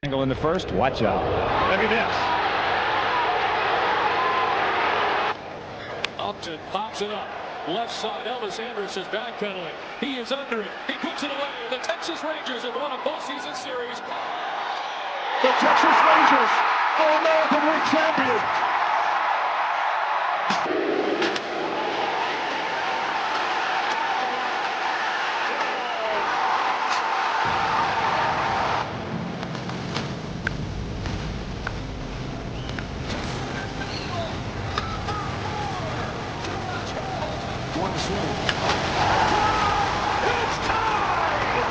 Angle in the first. Watch out. Look at this. Upton pops it up. Left side, Elvis Andrus is backpedaling. He is under it. He puts it away. The Texas Rangers have won a postseason series. The Texas Rangers are American League champions. One swing. It's tied!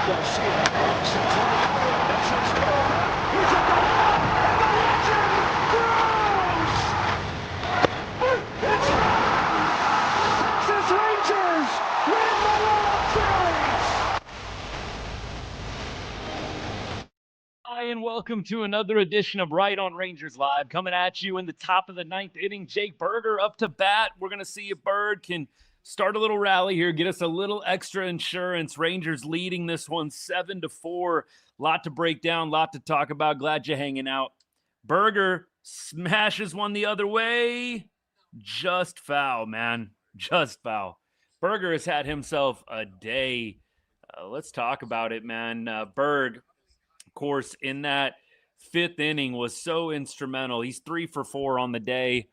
Garcia walks into the field. This is over. He's at the wall, and the legend grows! It's Texas Rangers win the World Series! Hi, and welcome to another edition of Right on Rangers Live, coming at you in the top of the ninth inning. Jake Burger up to bat. We're going to see if Bird can start a little rally here, get us a little extra insurance. Rangers leading this one 7-4. Lot to break down, lot to talk about. Glad you're hanging out. Burger smashes one the other way. Just foul, man. Just foul. Burger has had himself a day. Let's talk about it, man. Berg, of course, in that fifth inning was so instrumental. He's 3 for 4 on the day.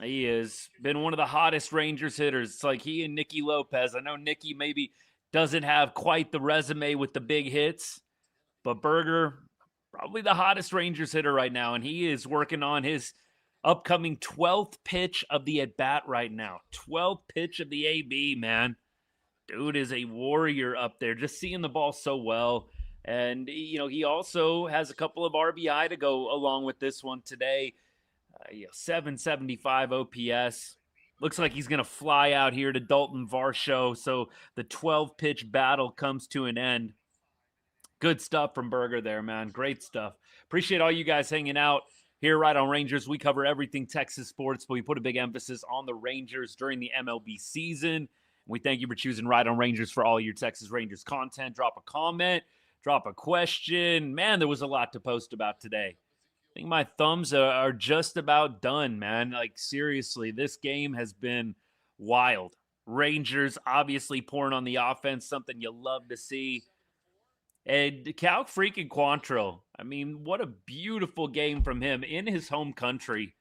He has been one of the hottest Rangers hitters. It's like he and Nicky Lopez. I know Nicky maybe doesn't have quite the resume with the big hits, but Burger, probably the hottest Rangers hitter right now, and he is working on his upcoming 12th pitch of the at-bat right now. 12th pitch of the AB, man. Dude is a warrior up there, just seeing the ball so well. And, you know, he also has a couple of RBI to go along with this one today. 775 OPS. Looks like he's going to fly out here to Dalton Varsho. So the 12-pitch battle comes to an end. Good stuff from Burger there, man. Great stuff. Appreciate all you guys hanging out here right on Rangers. We cover everything Texas sports, but we put a big emphasis on the Rangers during the MLB season. We thank you for choosing Right on Rangers for all your Texas Rangers content. Drop a comment. Drop a question. Man, there was a lot to post about today. I think my thumbs are just about done, man. Like, seriously, this game has been wild. Rangers obviously pouring on the offense, something you love to see. And Cal freaking Quantrill. I mean, what a beautiful game from him in his home country.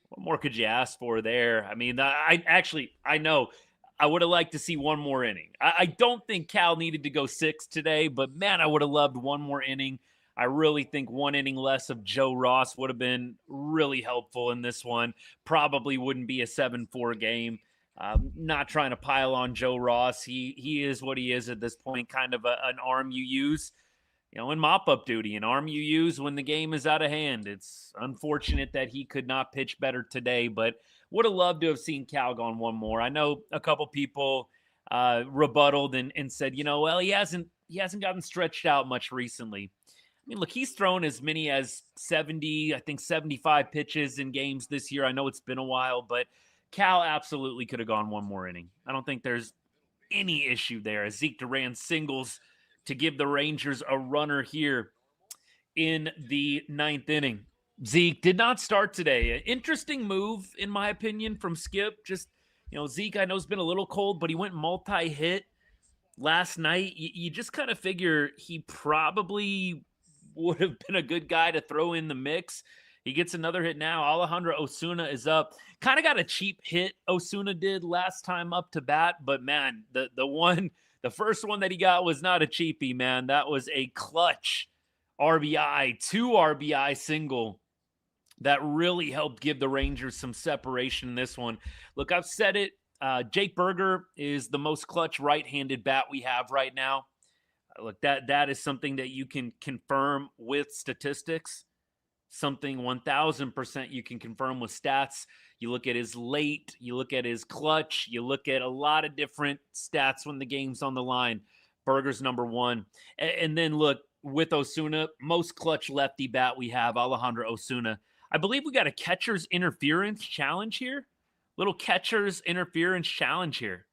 What more could you ask for there? I mean, I know. I would have liked to see one more inning. I don't think Cal needed to go 6 today, but man, I would have loved one more inning. I really think one inning less of Joe Ross would have been really helpful in this one. Probably wouldn't be a 7-4 game. Not trying to pile on Joe Ross. He is what he is at this point, kind of an arm you use, you know, in mop-up duty, an arm you use when the game is out of hand. It's unfortunate that he could not pitch better today, but would have loved to have seen Cal gone one more. I know a couple people rebutted and said, you know, well, he hasn't gotten stretched out much recently. I mean, look, he's thrown as many as 70, I think 75 pitches in games this year. I know it's been a while, but Cal absolutely could have gone one more inning. I don't think there's any issue there. As Zeke Duran singles to give the Rangers a runner here in the ninth inning. Zeke did not start today. An interesting move, in my opinion, from Skip. Just, you know, Zeke, I know, has been a little cold, but he went multi-hit last night. You just kind of figure he probably would have been a good guy to throw in the mix. He gets another hit now. Alejandro Osuna is up. Kind of got a cheap hit Osuna did last time up to bat, but man, the first one that he got was not a cheapie, man. That was a clutch RBI, 2 RBI single that really helped give the Rangers some separation in this one. Look, I've said it. Jake Burger is the most clutch right-handed bat we have right now. Look, that is something that you can confirm with statistics. Something 1,000% you can confirm with stats. You look at his late, you look at his clutch, you look at a lot of different stats when the game's on the line. Burger's number 1. And then look, with Osuna, most clutch lefty bat we have, Alejandro Osuna. I believe we got a catcher's interference challenge here. Little catcher's interference challenge here.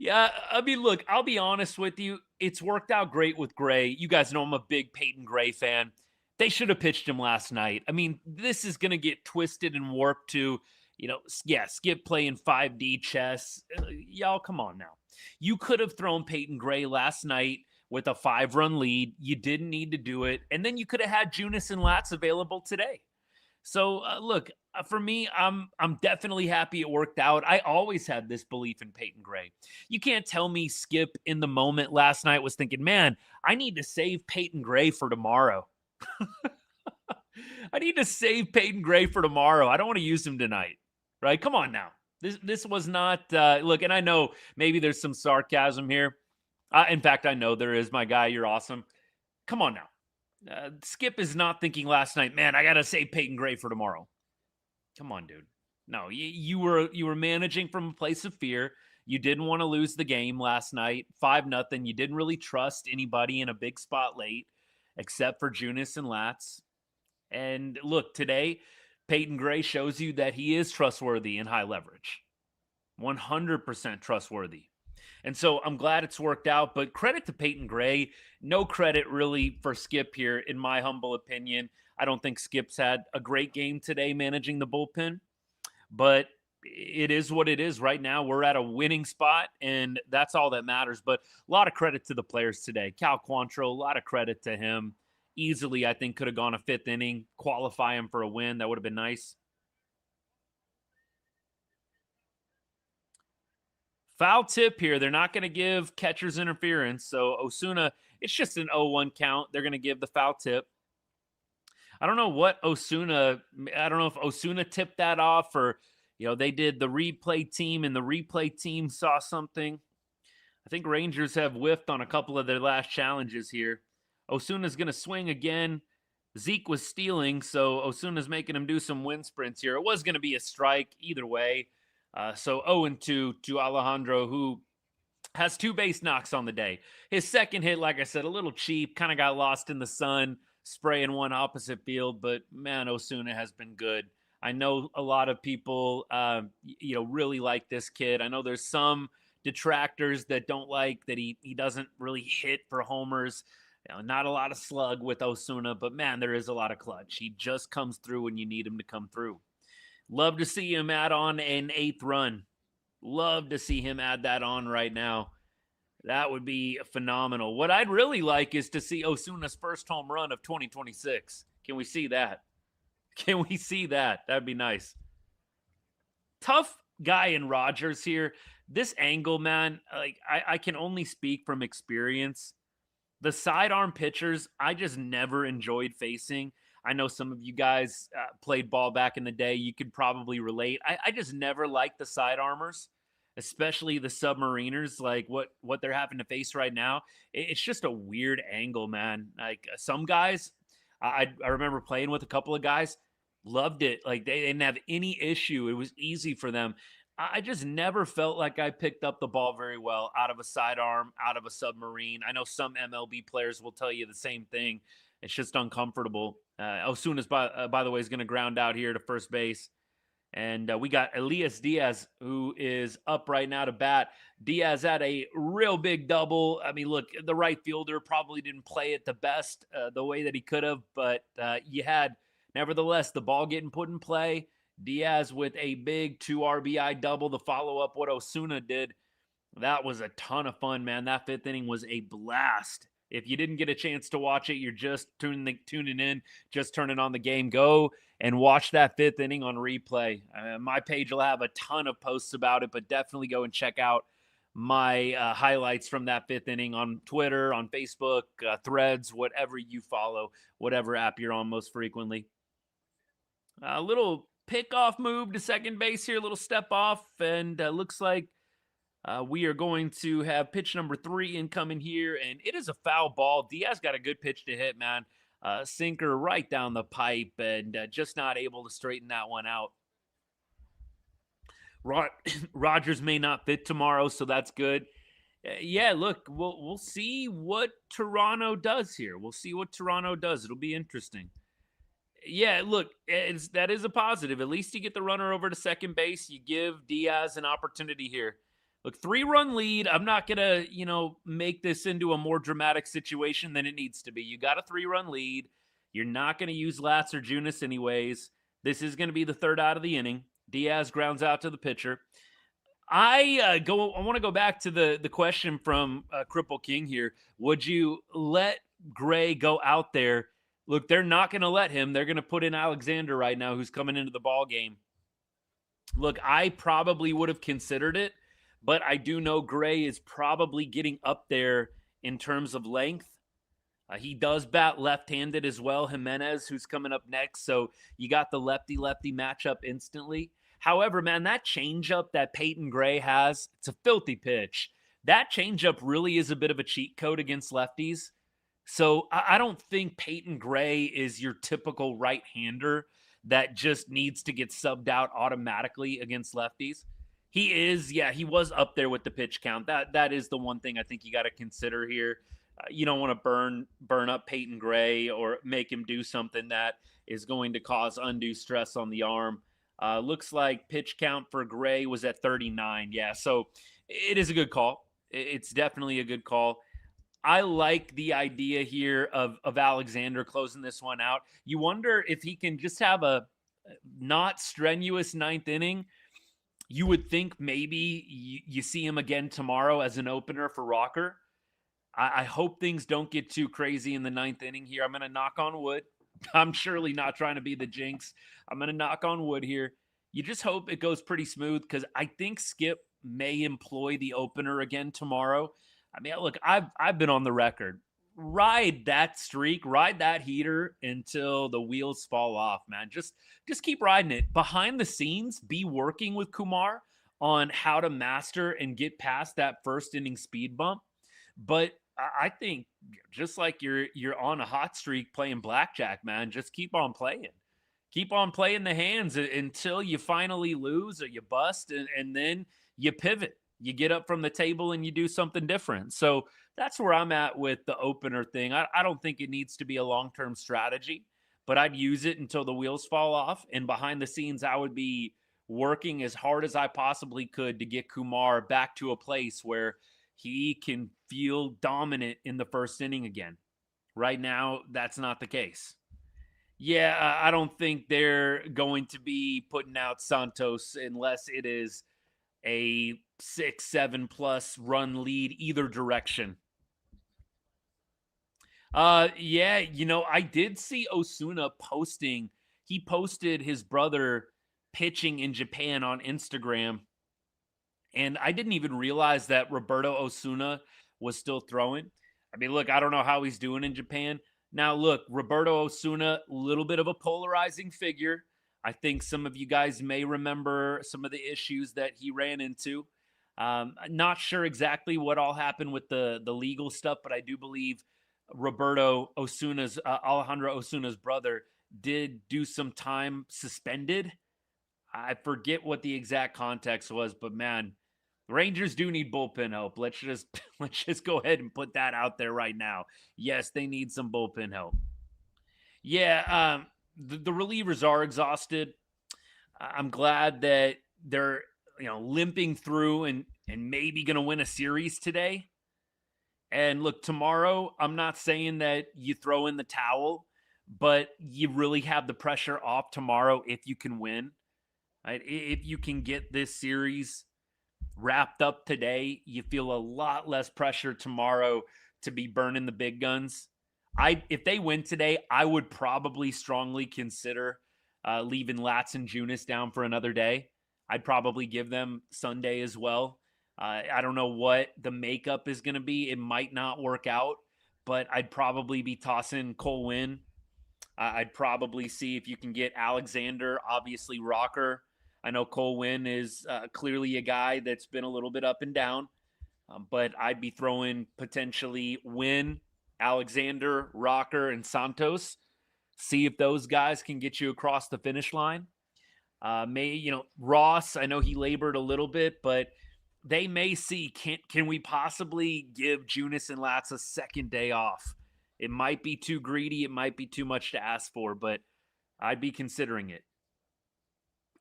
Yeah, I mean, look, I'll be honest with you. It's worked out great with Gray. You guys know I'm a big Peyton Gray fan. They should have pitched him last night. I mean, this is going to get twisted and warped to, yeah, Skip playing 5D chess. Y'all, come on now. You could have thrown Peyton Gray last night with a 5-run lead. You didn't need to do it. And then you could have had Junis and Latz available today. So look, for me, I'm definitely happy it worked out. I always had this belief in Peyton Gray. You can't tell me Skip in the moment last night was thinking, man, I need to save Peyton Gray for tomorrow. I need to save Peyton Gray for tomorrow. I don't want to use him tonight. Right? Come on now. This was not look, and I know maybe there's some sarcasm here. In fact, I know there is. My guy, you're awesome. Come on now. Skip is not thinking last night, man, I got to save Peyton Gray for tomorrow. Come on, dude. No, you were managing from a place of fear. You didn't want to lose the game last night, 5-0. You didn't really trust anybody in a big spot late, except for Junis and Latz. And look, today, Peyton Gray shows you that he is trustworthy in high leverage. 100% trustworthy. And so I'm glad it's worked out, but credit to Peyton Gray. No credit really for Skip here, in my humble opinion. I don't think Skip's had a great game today managing the bullpen, but it is what it is right now. We're at a winning spot, and that's all that matters. But a lot of credit to the players today. Cal Quantrill, a lot of credit to him. Easily, I think, could have gone a 5th inning, qualify him for a win. That would have been nice. Foul tip here. They're not going to give catcher's interference. So Osuna, it's just an 0-1 count. They're going to give the foul tip. I don't know if Osuna tipped that off, or, they did the replay team and the replay team saw something. I think Rangers have whiffed on a couple of their last challenges here. Osuna's going to swing again. Zeke was stealing, so Osuna's making him do some wind sprints here. It was going to be a strike either way. So 0-2 to Alejandro, who has 2 base knocks on the day. His second hit, like I said, a little cheap, kind of got lost in the sun, spraying one opposite field. But, man, Osuna has been good. I know a lot of people, really like this kid. I know there's some detractors that don't like that he doesn't really hit for homers. Not a lot of slug with Osuna, but, man, there is a lot of clutch. He just comes through when you need him to come through. Love to see him add on an 8th run. Love to see him add that on right now. That would be phenomenal. What I'd really like is to see Osuna's first home run of 2026. Can we see that? Can we see that? That'd be nice. Tough guy in Rogers here. This angle, man, I can only speak from experience. The sidearm pitchers, I just never enjoyed facing. I know some of you guys played ball back in the day. You could probably relate. I just never liked the sidearmers, especially the submariners, like what they're having to face right now. It's just a weird angle, man. Like some guys, I remember playing with a couple of guys, loved it. Like they didn't have any issue. It was easy for them. I just never felt like I picked up the ball very well out of a sidearm, out of a submarine. I know some MLB players will tell you the same thing. It's just uncomfortable. Osuna's, by the way, is going to ground out here to first base. And we got Elias Díaz, who is up right now to bat. Díaz had a real big double. I mean, look, the right fielder probably didn't play it the best the way that he could have, but you had, nevertheless, the ball getting put in play. Díaz with a big 2 RBI double to follow up what Osuna did. That was a ton of fun, man. That 5th inning was a blast. If you didn't get a chance to watch it, you're just tuning in, just turning on the game. Go and watch that 5th inning on replay. My page will have a ton of posts about it, but definitely go and check out my highlights from that 5th inning on Twitter, on Facebook, Threads, whatever you follow, whatever app you're on most frequently. A little pickoff move to second base here, a little step off, and looks like we are going to have pitch number 3 incoming here, and it is a foul ball. Diaz got a good pitch to hit, man. Sinker right down the pipe, and just not able to straighten that one out. Rogers may not fit tomorrow, so that's good. Yeah, look, we'll see what Toronto does here. We'll see what Toronto does. It'll be interesting. Yeah, look, that is a positive. At least you get the runner over to second base. You give Diaz an opportunity here. Look, 3-run lead. I'm not going to, make this into a more dramatic situation than it needs to be. You got a 3-run lead. You're not going to use Latz or Junis anyways. This is going to be the third out of the inning. Diaz grounds out to the pitcher. I want to go back to the question from Cripple King here. Would you let Gray go out there? Look, they're not going to let him. They're going to put in Alexander right now, who's coming into the ball game. Look, I probably would have considered it, but I do know Gray is probably getting up there in terms of length. He does bat left-handed as well. Jimenez, who's coming up next, so you got the lefty-lefty matchup instantly. However, man, that changeup that Peyton Gray has, it's a filthy pitch. That changeup really is a bit of a cheat code against lefties. So I don't think Peyton Gray is your typical right-hander that just needs to get subbed out automatically against lefties. He was up there with the pitch count. That is the one thing I think you got to consider here. You don't want to burn up Peyton Gray or make him do something that is going to cause undue stress on the arm. Looks like pitch count for Gray was at 39. Yeah, so it is a good call. It's definitely a good call. I like the idea here of Alexander closing this one out. You wonder if he can just have a not strenuous ninth inning. You would think maybe you see him again tomorrow as an opener for Rocker. I hope things don't get too crazy in the ninth inning here. I'm going to knock on wood. I'm surely not trying to be the jinx. I'm going to knock on wood here. You just hope it goes pretty smooth because I think Skip may employ the opener again tomorrow. I mean, look, I've been on the record. Ride that streak, ride that heater until the wheels fall off, man. Just keep riding it. Behind the scenes, be working with Kumar on how to master and get past that first inning speed bump. But I think just like you're on a hot streak playing blackjack, man, just keep on playing. Keep on playing the hands until you finally lose or you bust, and then you pivot. You get up from the table and you do something different. So that's where I'm at with the opener thing. I don't think it needs to be a long-term strategy, but I'd use it until the wheels fall off. And behind the scenes, I would be working as hard as I possibly could to get Kumar back to a place where he can feel dominant in the first inning again. Right now, that's not the case. Yeah, I don't think they're going to be putting out Santos unless it is a 6-7+ run lead either direction. I did see Osuna posting. He posted his brother pitching in Japan on Instagram. And I didn't even realize that Roberto Osuna was still throwing. I mean, look, I don't know how he's doing in Japan. Now, look, Roberto Osuna, a little bit of a polarizing figure. I think some of you guys may remember some of the issues that he ran into. Not sure exactly what all happened with the legal stuff, but I do believe Alejandro Osuna's brother did do some time suspended. I forget what the exact context was, but man, Rangers do need bullpen help. Let's just go ahead and put that out there right now. Yes, they need some bullpen help. Yeah, the relievers are exhausted. I'm glad that they're limping through and maybe going to win a series today. And look, tomorrow, I'm not saying that you throw in the towel, but you really have the pressure off tomorrow if you can win. Right? If you can get this series wrapped up today, you feel a lot less pressure tomorrow to be burning the big guns. If they win today, I would probably strongly consider leaving Latz and Junis down for another day. I'd probably give them Sunday as well. I don't know what the makeup is going to be. It might not work out, but I'd probably be tossing Cole Winn. I'd probably see if you can get Alexander, obviously Rocker. I know Cole Winn is clearly a guy that's been a little bit up and down, but I'd be throwing potentially Winn, Alexander, Rocker, and Santos. See if those guys can get you across the finish line. Ross, I know he labored a little bit, but they may see, can we possibly give Junis and Latz a second day off? It might be too greedy. It might be too much to ask for, but I'd be considering it.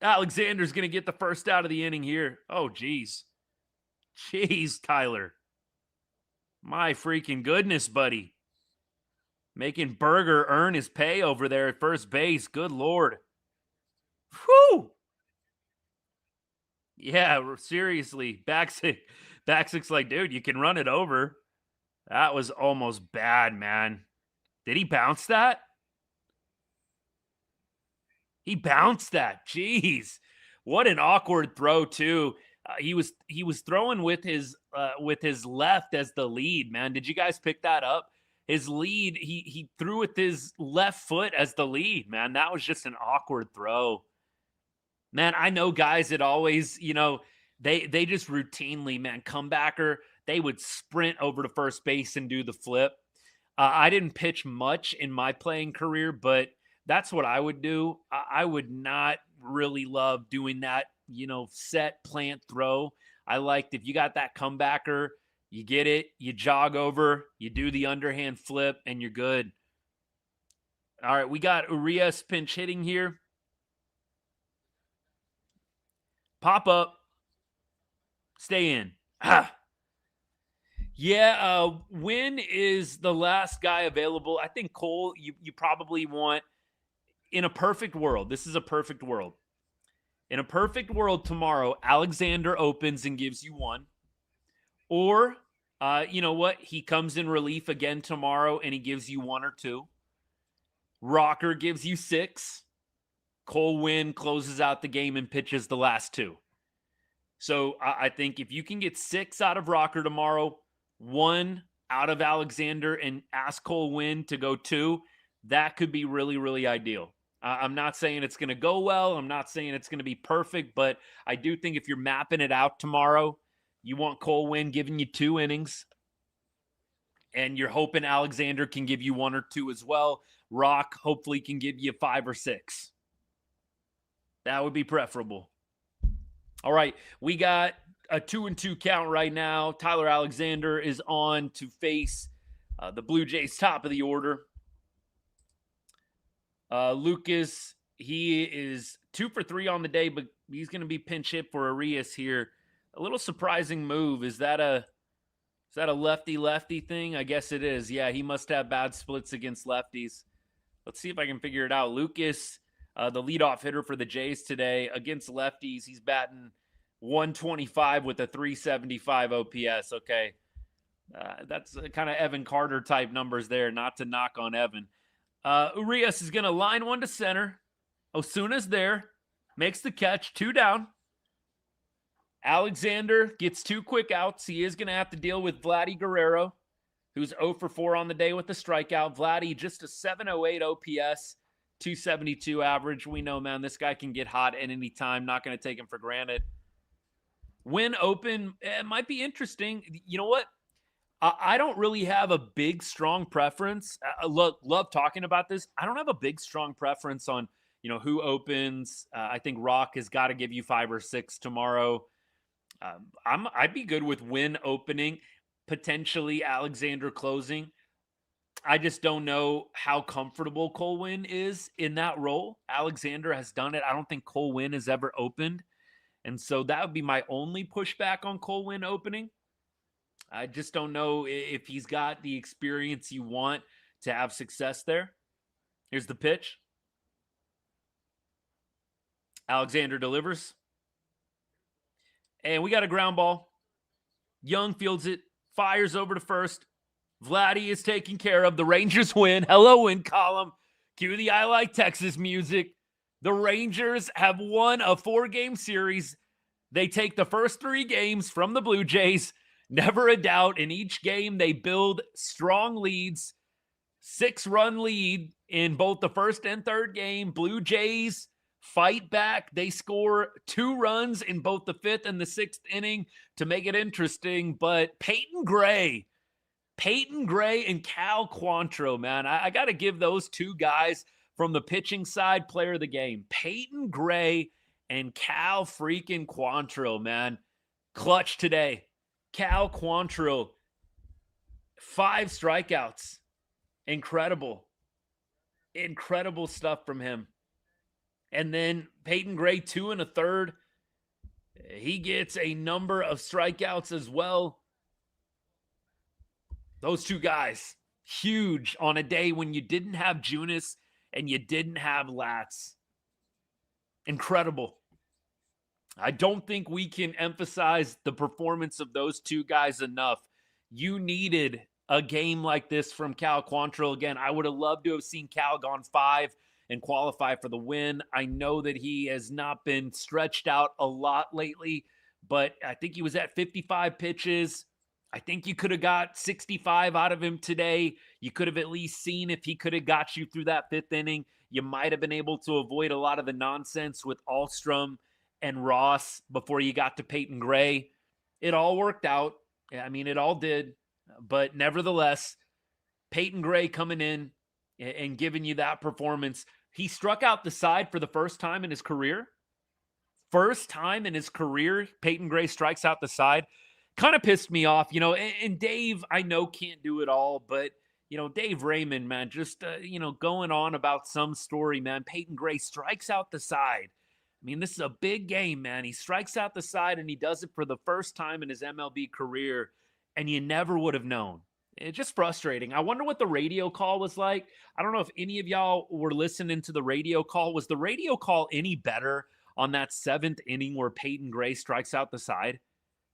Alexander's going to get the first out of the inning here. Oh, geez. Jeez, Tyler. My freaking goodness, buddy. Making Berger earn his pay over there at first base. Good Lord. Whew. Yeah, seriously. Backstick's like, dude, you can run it over. That was almost bad, man. Did he bounce that? He bounced that. Jeez. What an awkward throw, too. He was throwing with his left as the lead, man. Did you guys pick that up? His lead, he threw with his left foot as the lead, man. That was just an awkward throw. Man, I know guys that always, they just routinely, man, comebacker, they would sprint over to first base and do the flip. I didn't pitch much in my playing career, but that's what I would do. I would not really love doing that, set plant throw. I liked if you got that comebacker, you get it, you jog over, you do the underhand flip, and you're good. All right, we got Urias pinch hitting here. Pop up. Stay in. Yeah, when is the last guy available? I think Cole, you probably want, in a perfect world, this is a perfect world. In a perfect world tomorrow, Alexander opens and gives you 1. Or, you know what? He comes in relief again tomorrow and he gives you 1 or 2. Rocker gives you 6. Cole Winn closes out the game and pitches the last 2. So I think if you can get 6 out of Rocker tomorrow, 1 out of Alexander, and ask Cole Winn to go 2, that could be really, really ideal. I'm not saying it's going to go well. I'm not saying it's going to be perfect, but I do think if you're mapping it out tomorrow, you want Cole Winn giving you 2 innings, and you're hoping Alexander can give you 1 or 2 as well. Rock hopefully can give you 5 or 6. That would be preferable. All right, we got a 2-2 count right now. Tyler Alexander is on to face the Blue Jays top of the order. Lucas, he is 2 for 3 on the day, but he's going to be pinch hit for Urias here. A little surprising move. Is that a lefty-lefty thing? I guess it is. Yeah, he must have bad splits against lefties. Let's see if I can figure it out. Lucas, the leadoff hitter for the Jays today, against lefties, he's batting 125 with a 375 OPS. Okay. That's kind of Evan Carter type numbers there, not to knock on Evan. Urias is going to line one to center. Osuna's there, makes the catch, 2 down. Alexander gets 2 quick outs. He is going to have to deal with Vladdy Guerrero, who's 0 for 4 on the day with the strikeout. Vladdy, just a 708 OPS, 272 average. We know, man, this guy can get hot at any time. Not going to take him for granted. When open, it might be interesting. You know what? I don't really have a big, strong preference. Love talking about this. I don't have a big, strong preference on, who opens. I think Rock has got to give you 5 or 6 tomorrow. I'd be good with Winn opening, potentially Alexander closing. I just don't know how comfortable Cole Winn is in that role. Alexander has done it. I don't think Cole Winn has ever opened. And so that would be my only pushback on Cole Winn opening. I just don't know if he's got the experience you want to have success there. Here's the pitch. Alexander delivers. And we got a ground ball. Young fields it, fires over to first. Vladdy is taken care of. The Rangers win. Hello, win column. Cue the I Like Texas music. The Rangers have won a 4-game series. They take the first 3 games from the Blue Jays. Never a doubt. In each game, they build strong leads. 6-run lead in both the first and third game. Blue Jays fight back. They score 2 runs in both the 5th and the 6th inning to make it interesting. But Peyton Gray and Cal Quantrill, man, I got to give those 2 guys from the pitching side player of the game. Peyton Gray and Cal freaking Quantrill, man. Clutch today. Cal Quantrill, 5 strikeouts. Incredible stuff from him. And then Peyton Gray, 2 1/3. He gets a number of strikeouts as well. Those two guys, huge on a day when you didn't have Junis and you didn't have Latz. Incredible. I don't think we can emphasize the performance of those two guys enough. You needed a game like this from Cal Quantrill. Again, I would have loved to have seen Cal gone 5 and qualify for the win. I know that he has not been stretched out a lot lately, but I think he was at 55 pitches. I think you could have got 65 out of him today. You could have at least seen if he could have got you through that 5th inning. You might have been able to avoid a lot of the nonsense with Alstrom and Ross before you got to Peyton Gray. It all worked out. I mean, it all did. But nevertheless, Peyton Gray coming in and giving you that performance. He struck out the side for the first time in his career. First time in his career, Peyton Gray strikes out the side. Kind of pissed me off, and Dave, I know, can't do it all, but, Dave Raymond, man, just, going on about some story, man. Peyton Gray strikes out the side. I mean, this is a big game, man. He strikes out the side, and he does it for the first time in his MLB career, and you never would have known. It's just frustrating. I wonder what the radio call was like. I don't know if any of y'all were listening to the radio call. Was the radio call any better on that 7th inning where Peyton Gray strikes out the side?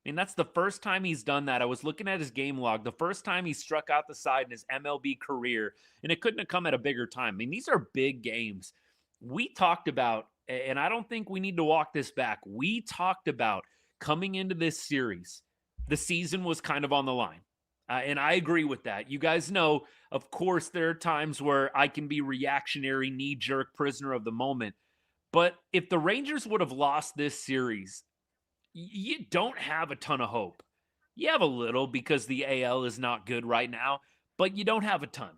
I mean, that's the first time he's done that. I was looking at his game log. The first time he struck out the side in his MLB career, and it couldn't have come at a bigger time. I mean, these are big games. We talked about, and I don't think we need to walk this back, we talked about coming into this series, the season was kind of on the line. And I agree with that. You guys know, of course, there are times where I can be reactionary, knee-jerk, prisoner of the moment. But if the Rangers would have lost this series, you don't have a ton of hope. You have a little because the AL is not good right now, but you don't have a ton.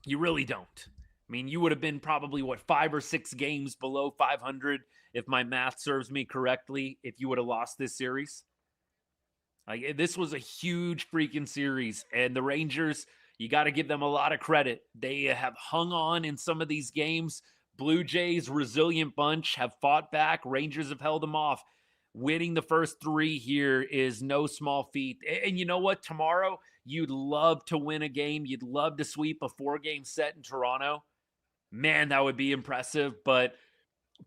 You really don't. I mean, you would have been probably, 5 or 6 games below 500 if my math serves me correctly, if you would have lost this series. This was a huge freaking series, and the Rangers, you got to give them a lot of credit. They have hung on in some of these games. Blue Jays, resilient bunch, have fought back. Rangers have held them off. Winning the first 3 here is no small feat. And you know what? Tomorrow, you'd love to win a game. You'd love to sweep a 4-game set in Toronto. Man, that would be impressive. But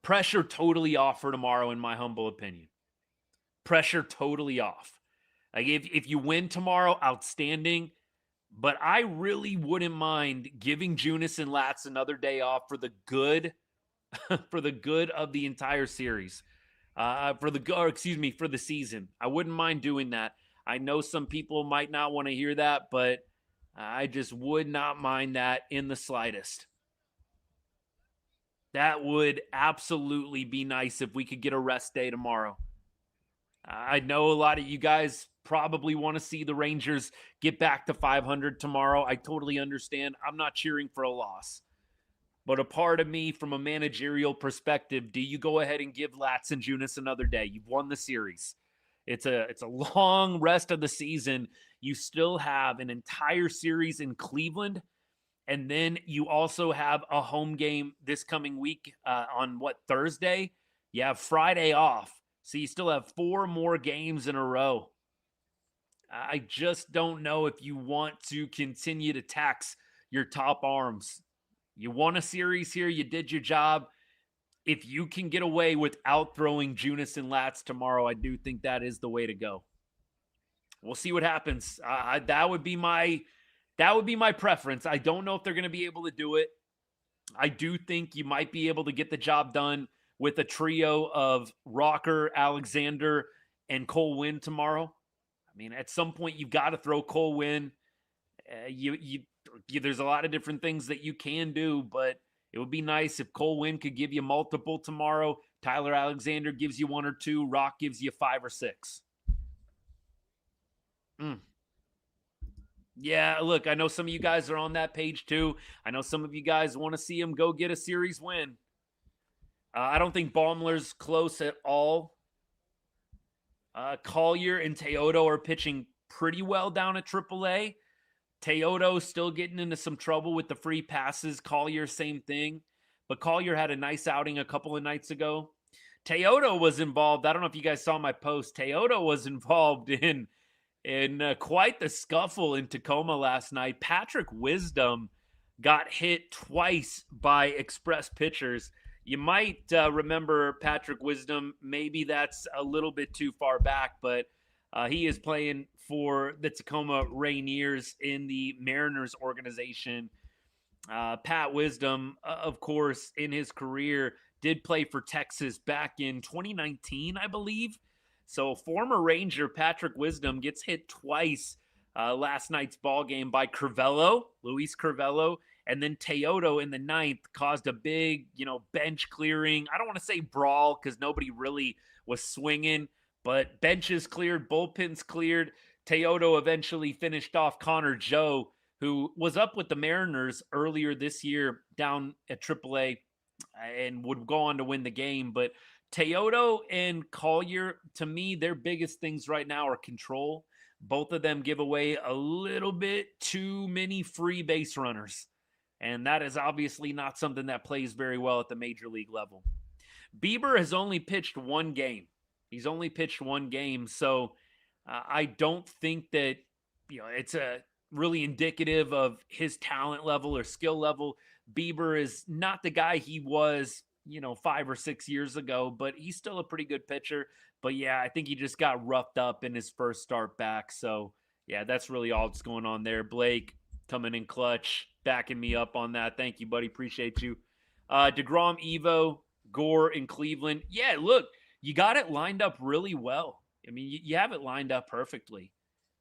pressure totally off for tomorrow, in my humble opinion. Pressure totally off. Like if you win tomorrow, outstanding. But I really wouldn't mind giving Junis and Latz another day off for the good, for the good of the entire series. For the season. I wouldn't mind doing that. I know some people might not want to hear that, but I just would not mind that in the slightest. That would absolutely be nice if we could get a rest day tomorrow. I know a lot of you guys probably want to see the Rangers get back to 500 tomorrow. I totally understand. I'm not cheering for a loss. But a part of me, from a managerial perspective, do you go ahead and give Latz and Junis another day? You've won the series. It's a long rest of the season. You still have an entire series in Cleveland, and then you also have a home game this coming week on Thursday? You have Friday off, so you still have 4 more games in a row. I just don't know if you want to continue to tax your top arms. You won a series here. You did your job. If you can get away without throwing Junis and Latz tomorrow, I do think that is the way to go. We'll see what happens. That would be my preference. I don't know if they're going to be able to do it. I do think you might be able to get the job done with a trio of Rocker, Alexander, and Cole Winn tomorrow. I mean, at some point, you've got to throw Cole Winn. There's a lot of different things that you can do, but it would be nice if Cole Winn could give you multiple tomorrow. Tyler Alexander gives you 1 or 2. Rock gives you 5 or 6. Yeah, look, I know some of you guys are on that page too. I know some of you guys want to see him go get a series win. I don't think Baumler's close at all. Collier and Teodo are pitching pretty well down at AAA. Teodo still getting into some trouble with the free passes. Collier, same thing. But Collier had a nice outing a couple of nights ago. Teodo was involved. I don't know if you guys saw my post. Teodo was involved in quite the scuffle in Tacoma last night. Patrick Wisdom got hit twice by express pitchers. You might remember Patrick Wisdom. Maybe that's a little bit too far back, but he is playing for the Tacoma Rainiers in the Mariners organization. Pat Wisdom, of course, in his career, did play for Texas back in 2019, I believe. So former Ranger Patrick Wisdom gets hit twice last night's ball game by Luis Curvelo, and then Teodo in the ninth caused a big, bench clearing. I don't want to say brawl because nobody really was swinging, but benches cleared, bullpens cleared. Teodo eventually finished off Connor Joe, who was up with the Mariners earlier this year down at AAA and would go on to win the game. But Teodo and Collier, to me, their biggest things right now are control. Both of them give away a little bit too many free base runners. And that is obviously not something that plays very well at the major league level. Bieber has only pitched one game. He's only pitched one game. So I don't think that, it's a really indicative of his talent level or skill level. Bieber is not the guy he was, 5 or 6 years ago, but he's still a pretty good pitcher. But yeah, I think he just got roughed up in his first start back. So yeah, that's really all that's going on there. Blake coming in clutch, backing me up on that. Thank you, buddy. Appreciate you. DeGrom, Evo, Gore in Cleveland. Yeah, look, you got it lined up really well. I mean, you have it lined up perfectly.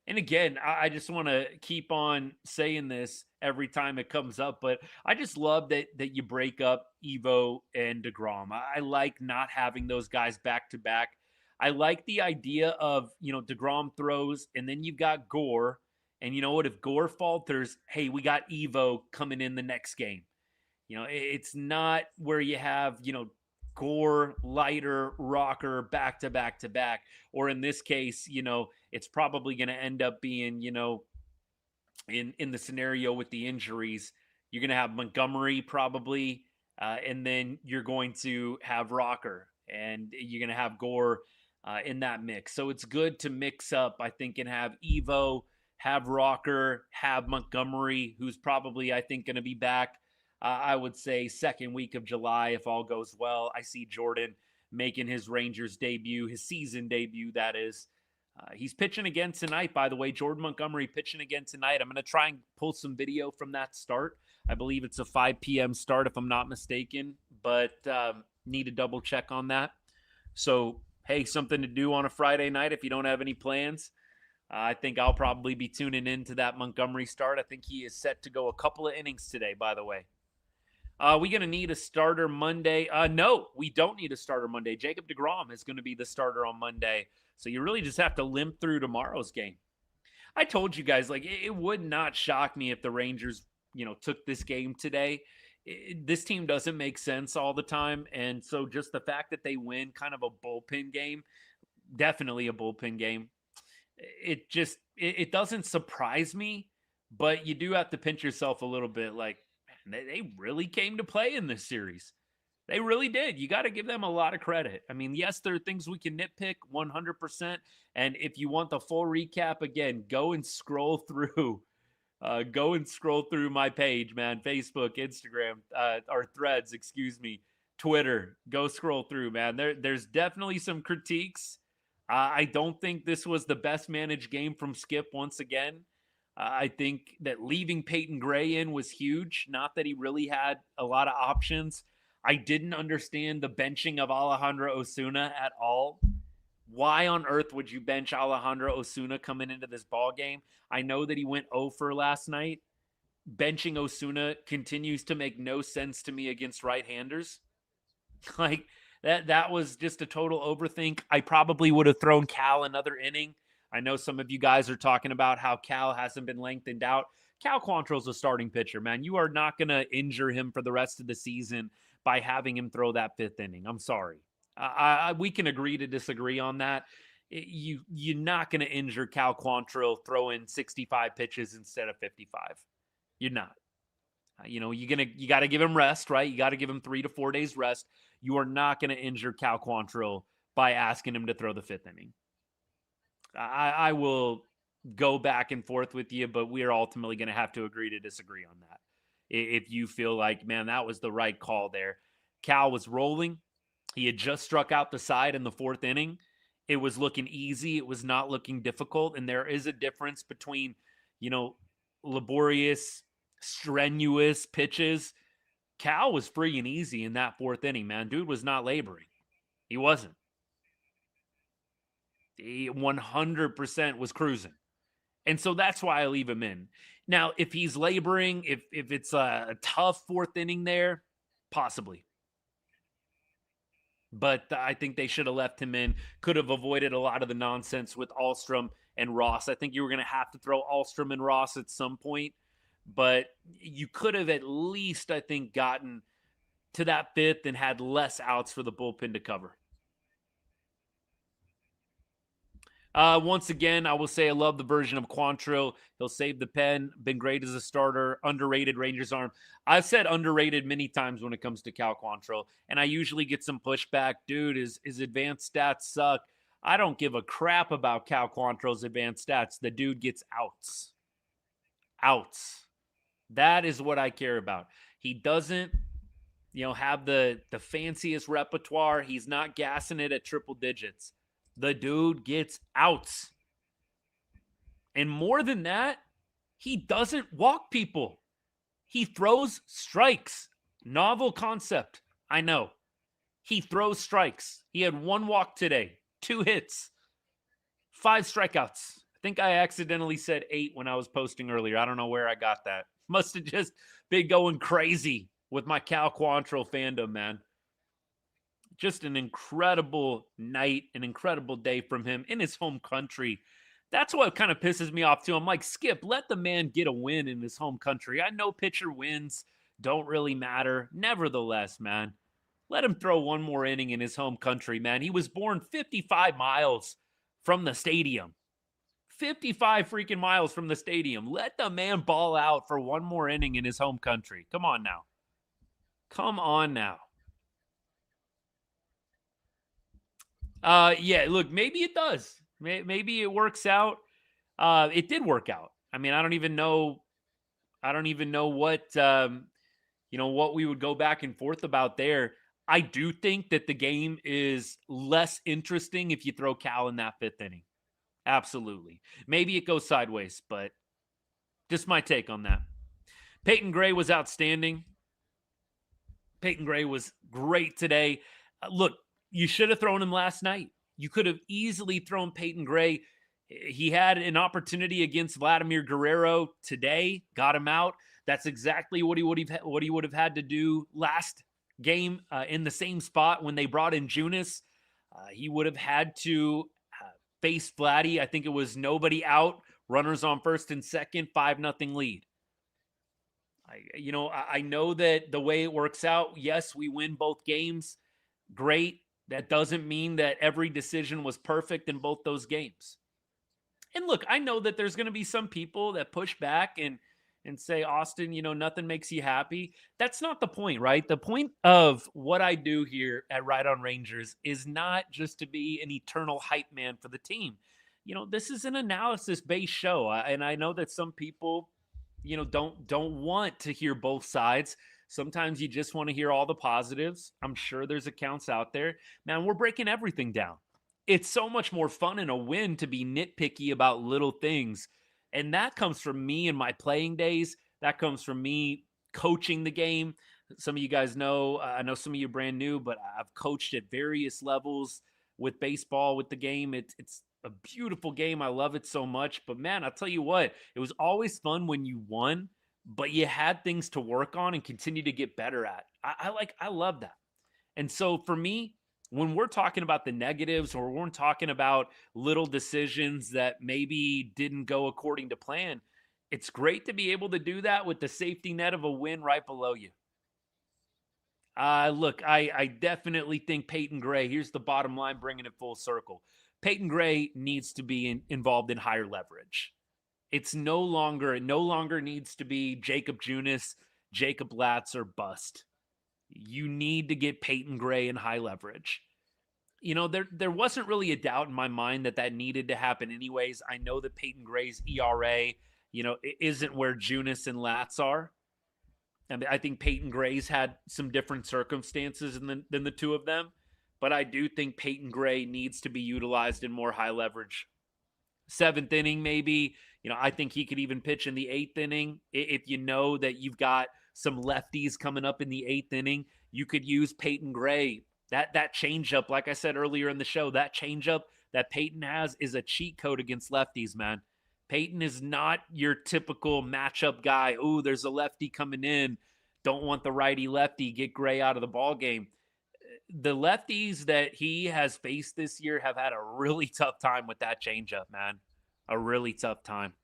And again, I just want to keep on saying this every time it comes up, but I just love that you break up Evo and DeGrom. I like not having those guys back to back. I like the idea of, DeGrom throws, and then you've got Gore. And you know what? If Gore falters, hey, we got Evo coming in the next game. It's not where you have, Gore, Leiter, Rocker back to back to back. Or in this case, it's probably going to end up being, in the scenario with the injuries, you're going to have Montgomery probably, and then you're going to have Rocker, and you're going to have Gore in that mix. So it's good to mix up, I think, and have Evo, have Rocker, have Montgomery, who's probably, I think, going to be back. I would say second week of July, if all goes well. I see Jordan making his Rangers debut, his season debut, that is. He's pitching again tonight, by the way. Jordan Montgomery pitching again tonight. I'm going to try and pull some video from that start. I believe it's a 5 p.m. start, if I'm not mistaken, but need to double check on that. So, hey, something to do on a Friday night if you don't have any plans. I think I'll probably be tuning into that Montgomery start. I think he is set to go a couple of innings today, by the way. We going to need a starter Monday? No, we don't need a starter Monday. Jacob deGrom is going to be the starter on Monday. So you really just have to limp through tomorrow's game. I told you guys, it would not shock me if the Rangers, took this game today. This team doesn't make sense all the time. And so just the fact that they win kind of a bullpen game, definitely a bullpen game, it doesn't surprise me, but you do have to pinch yourself a little bit they really came to play in this series. They really did. You got to give them a lot of credit. I mean, yes, there are things we can nitpick 100%. And if you want the full recap, again, go and scroll through my page, man. Facebook, Instagram, or Threads, Twitter. Go scroll through, man. There's definitely some critiques. I don't think this was the best managed game from Skip once again. I think that leaving Peyton Gray in was huge. Not that he really had a lot of options. I didn't understand the benching of Alejandro Osuna at all. Why on earth would you bench Alejandro Osuna coming into this ball game? I know that he went 0 for last night. Benching Osuna continues to make no sense to me against right-handers. That was just a total overthink. I probably would have thrown Cal another inning. I know some of you guys are talking about how Cal hasn't been lengthened out. Cal Quantrill's a starting pitcher, man. You are not going to injure him for the rest of the season by having him throw that 5th inning. I'm sorry. We can agree to disagree on that. You're not going to injure Cal Quantrill throwing 65 pitches instead of 55. You're not. You got to give him rest, right? You got to give him 3 to 4 days rest. You are not going to injure Cal Quantrill by asking him to throw the 5th inning. I will go back and forth with you, but we are ultimately going to have to agree to disagree on that. If you feel like, man, that was the right call there. Cal was rolling. He had just struck out the side in the 4th inning. It was looking easy. It was not looking difficult. And there is a difference between, laborious, strenuous pitches. Cal was free and easy in that 4th inning, man. Dude was not laboring. He wasn't. He 100% was cruising. And so that's why I leave him in. Now, if he's laboring, if it's a tough 4th inning there, possibly. But I think they should have left him in. Could have avoided a lot of the nonsense with Alstrom and Ross. I think you were going to have to throw Alstrom and Ross at some point. But you could have at least, I think, gotten to that 5th and had less outs for the bullpen to cover. Once again, I will say I love the version of Quantrill. He'll save the pen. Been great as a starter. Underrated Rangers arm. I've said underrated many times when it comes to Cal Quantrill, and I usually get some pushback. Dude, his advanced stats suck. I don't give a crap about Cal Quantrill's advanced stats. The dude gets outs. Outs. That is what I care about. He doesn't, have the fanciest repertoire. He's not gassing it at triple digits. The dude gets outs. And more than that, he doesn't walk people. He throws strikes. Novel concept. I know. He throws strikes. He had 1 walk today, 2 hits, 5 strikeouts. I think I accidentally said 8 when I was posting earlier. I don't know where I got that. Must have just been going crazy with my Cal Quantrill fandom, man. Just an incredible night, an incredible day from him in his home country. That's what kind of pisses me off, too. I'm like, Skip, let the man get a win in his home country. I know pitcher wins don't really matter. Nevertheless, man, let him throw 1 more inning in his home country, man. He was born 55 miles from the stadium. 55 freaking miles from the stadium. Let the man ball out for 1 more inning in his home country. Come on now. Come on now. Yeah, look, maybe it does. Maybe it works out. It did work out. I mean, I don't even know what, what we would go back and forth about there. I do think that the game is less interesting if you throw Cal in that 5th inning. Absolutely. Maybe it goes sideways, but just my take on that. Peyton Gray was outstanding. Peyton Gray was great today. Look, you should have thrown him last night. You could have easily thrown Peyton Gray. He had an opportunity against Vladimir Guerrero today, got him out. That's exactly what he would have had to do last game in the same spot when they brought in Junis. He would have had to face Vladdy. I think it was nobody out, runners on first and second, 5-0 lead. I know that the way it works out, yes, we win both games. Great. That doesn't mean that every decision was perfect in both those games. And look, I know that there's going to be some people that push back and say, Austin, nothing makes you happy. That's not the point, right? The point of what I do here at Right On Rangers is not just to be an eternal hype man for the team. This is an analysis-based show. And I know that some people, don't want to hear both sides. Sometimes you just want to hear all the positives. I'm sure there's accounts out there. Man, we're breaking everything down. It's so much more fun in a win to be nitpicky about little things. And that comes from me in my playing days. That comes from me coaching the game. Some of you guys know, I know some of you are brand new, but I've coached at various levels with baseball, with the game. It's a beautiful game. I love it so much. But man, I'll tell you what, it was always fun when you won, but you had things to work on and continue to get better at. I love that. And so for me, when we're talking about the negatives or we're talking about little decisions that maybe didn't go according to plan, it's great to be able to do that with the safety net of a win right below you. Look, I definitely think Peyton Gray, here's the bottom line, bringing it full circle. Peyton Gray needs to be involved in higher leverage. It no longer needs to be Jacob Junis Jacob Latz or bust. You need to get Peyton Gray in high leverage. You know, there wasn't really a doubt in my mind that needed to happen anyways. I know that Peyton Gray's ERA, you know, isn't where Junis and Latz are. I mean, I think Peyton Gray's had some different circumstances than the two of them, but I do think Peyton Gray needs to be utilized in more high leverage. 7th inning, maybe. You know, I think he could even pitch in the 8th inning. If you know that you've got some lefties coming up in the 8th inning, you could use Peyton Gray. That changeup, like I said earlier in the show, that changeup that Peyton has is a cheat code against lefties, man. Peyton is not your typical matchup guy. Oh, there's a lefty coming in. Don't want the righty-lefty. Get Gray out of the ball game. The lefties that he has faced this year have had a really tough time with that changeup, man. A really tough time.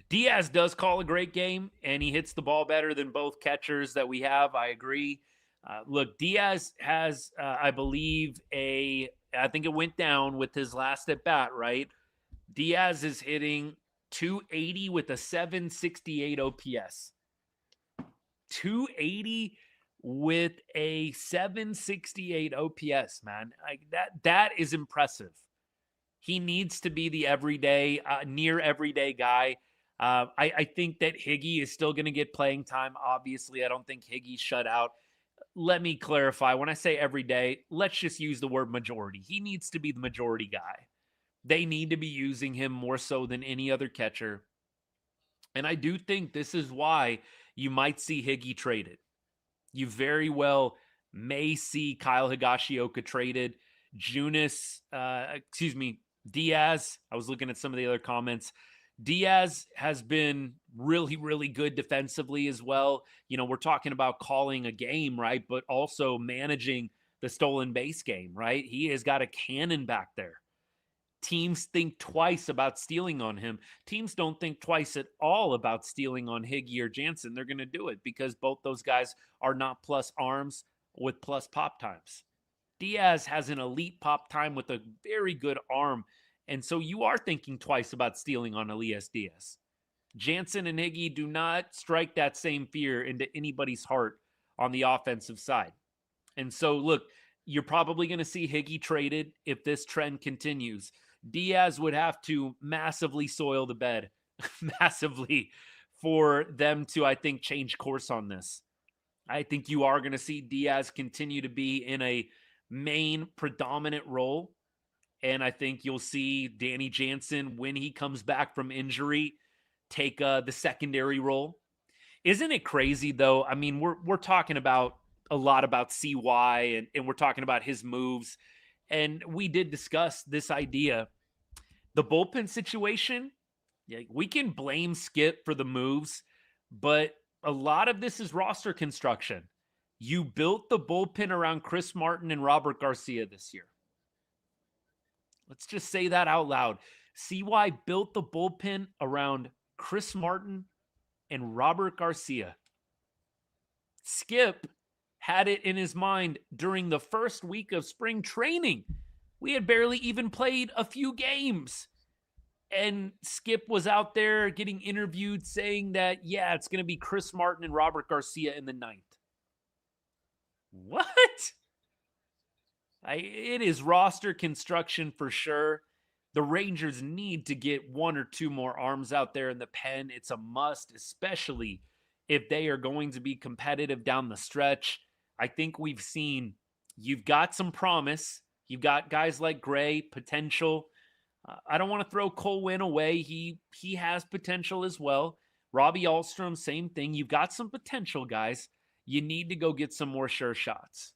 Diaz does call a great game, and he hits the ball better than both catchers that we have. I agree. Look, Diaz has, I believe, I think it went down with his last at bat, right? Diaz is hitting 280 with a 768 OPS. 280 with a 768 OPS, man. Like that is impressive. He needs to be the everyday, near everyday guy. I think that Higgy is still going to get playing time. Obviously, I don't think Higgy's shut out. Let me clarify. When I say every day, let's just use the word majority. He needs to be the majority guy. They need to be using him more so than any other catcher. And I do think this is why you might see Higgy traded. You very well may see Kyle Higashioka traded. Diaz. I was looking at some of the other comments. Diaz has been really, really good defensively as well. You know, we're talking about calling a game, right? But also managing the stolen base game, right? He has got a cannon back there. Teams think twice about stealing on him. Teams don't think twice at all about stealing on Higgy or Jansen. They're going to do it because both those guys are not plus arms with plus pop times. Diaz has an elite pop time with a very good arm. And so you are thinking twice about stealing on Elias Díaz. Jansen and Higgy do not strike that same fear into anybody's heart on the offensive side. And so, look, you're probably going to see Higgy traded if this trend continues. Diaz would have to massively soil the bed, massively, for them to, I think, change course on this. I think you are going to see Diaz continue to be in a main predominant role. And I think you'll see Danny Jansen, when he comes back from injury, take the secondary role. Isn't it crazy, though? I mean, we're talking about a lot about CY and we're talking about his moves. And we did discuss this idea. The bullpen situation, yeah, we can blame Skip for the moves, but a lot of this is roster construction. You built the bullpen around Chris Martin and Robert Garcia this year. Let's just say that out loud. CY built the bullpen around Chris Martin and Robert Garcia. Skip had it in his mind during the first week of spring training. We had barely even played a few games. And Skip was out there getting interviewed saying that, yeah, it's going to be Chris Martin and Robert Garcia in the 9th. What? It is roster construction for sure. The Rangers need to get 1 or 2 more arms out there in the pen. It's a must, especially if they are going to be competitive down the stretch. I think we've seen you've got some promise. You've got guys like Gray, potential. I don't want to throw Cole Winn away. He has potential as well. Robbie Alstrom, same thing. You've got some potential, guys. You need to go get some more sure shots.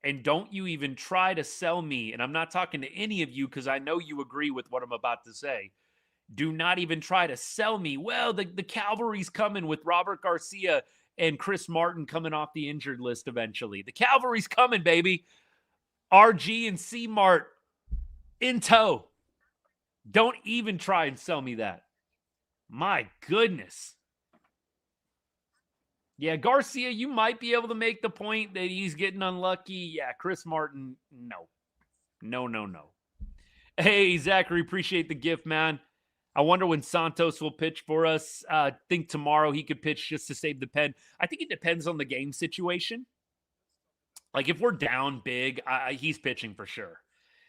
And don't you even try to sell me, and I'm not talking to any of you because I know you agree with what I'm about to say. Do not even try to sell me, well, the cavalry's coming with Robert Garcia and Chris Martin coming off the injured list eventually. The cavalry's coming, baby. RG and C-Mart in tow. Don't even try and sell me that. My goodness. Yeah, Garcia, you might be able to make the point that he's getting unlucky. Yeah, Chris Martin, no. No. Hey, Zachary, appreciate the gift, man. I wonder when Santos will pitch for us. I think tomorrow he could pitch just to save the pen. I think it depends on the game situation. Like if we're down big, he's pitching for sure.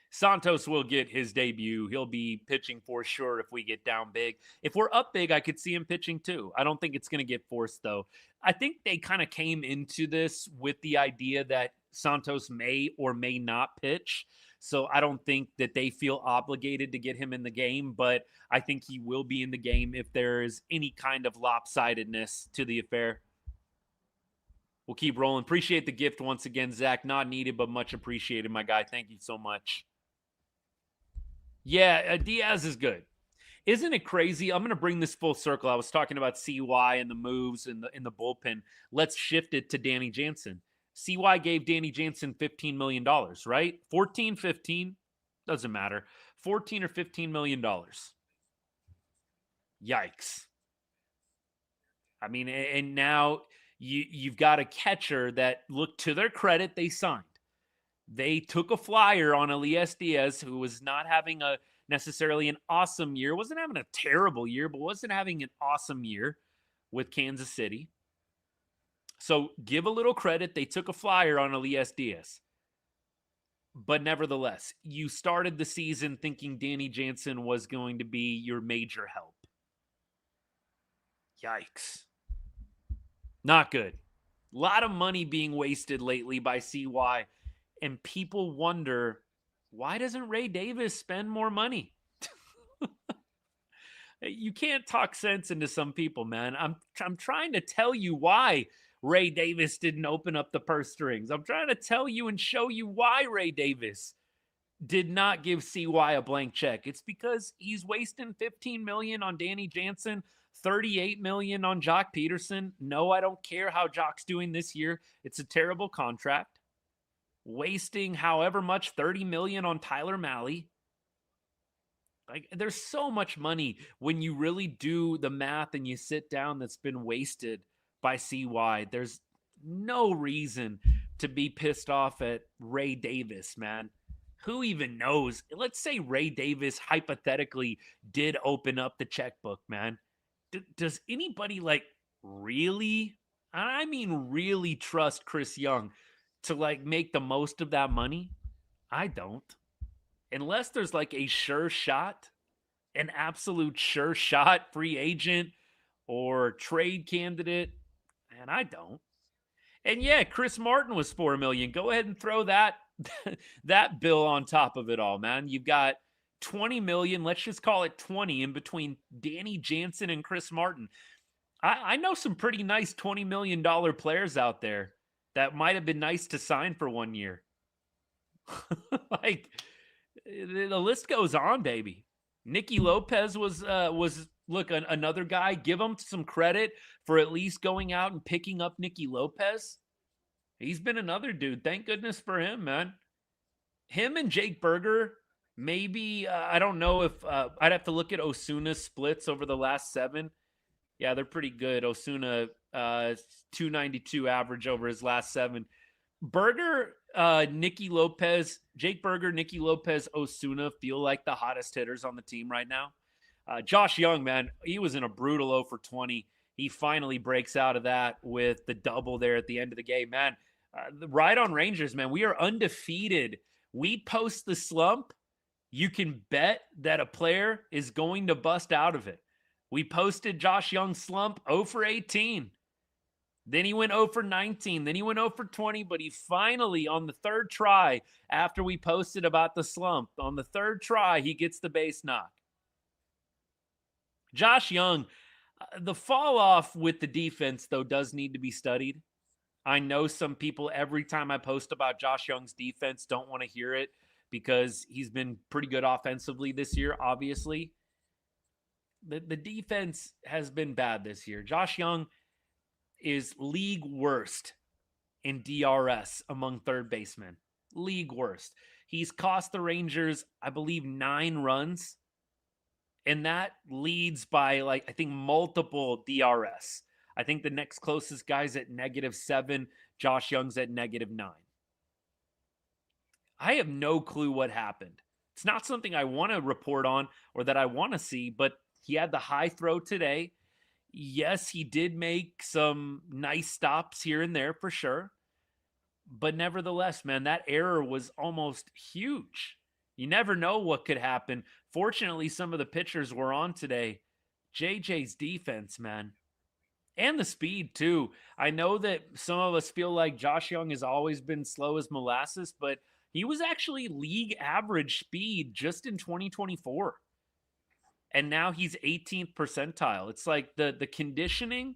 Santos will get his debut. He'll be pitching for sure if we get down big. If we're up big, I could see him pitching too. I don't think it's going to get forced though. I think they kind of came into this with the idea that Santos may or may not pitch. So I don't think that they feel obligated to get him in the game, but I think he will be in the game if there is any kind of lopsidedness to the affair. We'll keep rolling. Appreciate the gift once again, Zach. Not needed, but much appreciated, my guy. Thank you so much. Yeah, Diaz is good. Isn't it crazy? I'm going to bring this full circle. I was talking about CY and the moves in the bullpen. Let's shift it to Danny Jansen. CY gave Danny Jansen $15 million, right? 14, 15, doesn't matter. 14 or $15 million. Yikes. I mean, and now you've got a catcher that, look, to their credit, they signed. They took a flyer on Elias Díaz, who was not having necessarily an awesome year. Wasn't having a terrible year, but wasn't having an awesome year with Kansas City. So give a little credit. They took a flyer on Elias Díaz. But nevertheless, you started the season thinking Danny Jansen was going to be your major help. Yikes. Not good. A lot of money being wasted lately by CY. And people wonder, why doesn't Ray Davis spend more money? You can't talk sense into some people, man. I'm trying to tell you why Ray Davis didn't open up the purse strings. I'm trying to tell you and show you why Ray Davis did not give CY a blank check. It's because he's wasting $15 million on Danny Jansen, $38 million on Jock Peterson. No, I don't care how Jock's doing this year. It's a terrible contract. Wasting however much, $30 million on Tyler Mahle. Like, there's so much money when you really do the math and you sit down that's been wasted by CY. There's no reason to be pissed off at Ray Davis, man. Who even knows? Let's say Ray Davis hypothetically did open up the checkbook, man. Does anybody really, I mean really trust Chris Young to make the most of that money? I don't. Unless there's a sure shot, an absolute sure shot free agent or trade candidate, and I don't. And yeah, Chris Martin was $4 million. Go ahead and throw that that bill on top of it all, man. You've got $20 million, let's just call it 20, in between Danny Jansen and Chris Martin. I know some pretty nice $20 million players out there that might have been nice to sign for 1 year. The list goes on, baby. Nicky Lopez was look, another guy. Give him some credit for at least going out and picking up Nicky Lopez. He's been another dude. Thank goodness for him, man. Him and Jake Berger, maybe, I don't know if, I'd have to look at Osuna's splits over the last 7. Yeah, they're pretty good. Osuna, 292 average over his last 7. Berger, Nicky Lopez, Jake Berger, Nicky Lopez, Osuna feel like the hottest hitters on the team right now. Josh Young, man, he was in a brutal 0 for 20. He finally breaks out of that with the double there at the end of the game. Man, right on Rangers, man. We are undefeated. We post the slump. You can bet that a player is going to bust out of it. We posted Josh Young's slump 0 for 18. Then he went 0 for 19. Then he went 0 for 20. But he finally, on the third try, after we posted about the slump, on the third try, he gets the base knock. Josh Young, the fall off with the defense, though, does need to be studied. I know some people, every time I post about Josh Young's defense, don't want to hear it because he's been pretty good offensively this year, obviously. The defense has been bad this year. Josh Young is league worst in DRS among third basemen. League worst. He's cost the Rangers, I believe, 9 runs. And that leads by, I think, multiple DRS. I think the next closest guy's at -7. Josh Young's at -9. I have no clue what happened. It's not something I want to report on or that I want to see, but He had the high throw today. Yes, he did make some nice stops here and there for sure. But nevertheless, man, that error was almost huge. You never know what could happen. Fortunately, some of the pitchers were on today. JJ's defense, man, and the speed too. I know that some of us feel like Josh Young has always been slow as molasses, but he was actually league average speed just in 2024. And now he's 18th percentile. It's like the conditioning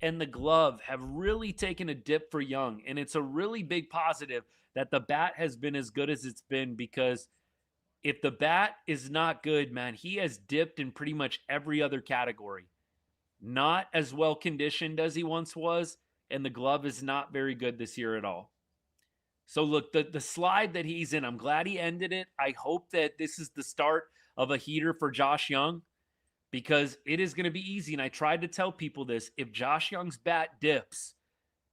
and the glove have really taken a dip for Young. And it's a really big positive that the bat has been as good as it's been, because if the bat is not good, man, he has dipped in pretty much every other category. Not as well conditioned as he once was, and the glove is not very good this year at all. So look, the slide that he's in, I'm glad he ended it. I hope that this is the start of a heater for Josh Young, because it is going to be easy. And I tried to tell people this. If Josh Young's bat dips,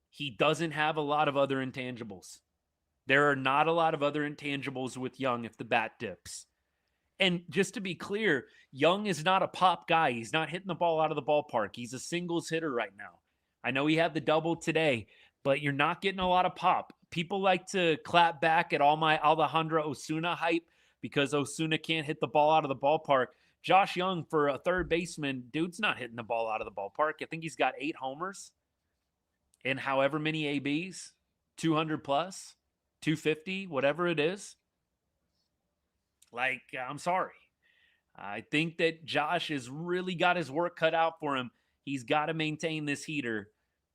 he doesn't have a lot of other intangibles. There are not a lot of other intangibles with Young if the bat dips. And just to be clear, Young is not a pop guy. He's not hitting the ball out of the ballpark. He's a singles hitter right now. I know he had the double today, but you're not getting a lot of pop. People like to clap back at all my Alejandro Osuna hype because Osuna can't hit the ball out of the ballpark. Josh Young, for a third baseman, dude's not hitting the ball out of the ballpark. I think he's got 8 homers and however many ABs, 200 plus, 250, whatever it is. Like, I'm sorry. I think that Josh has really got his work cut out for him. He's got to maintain this heater,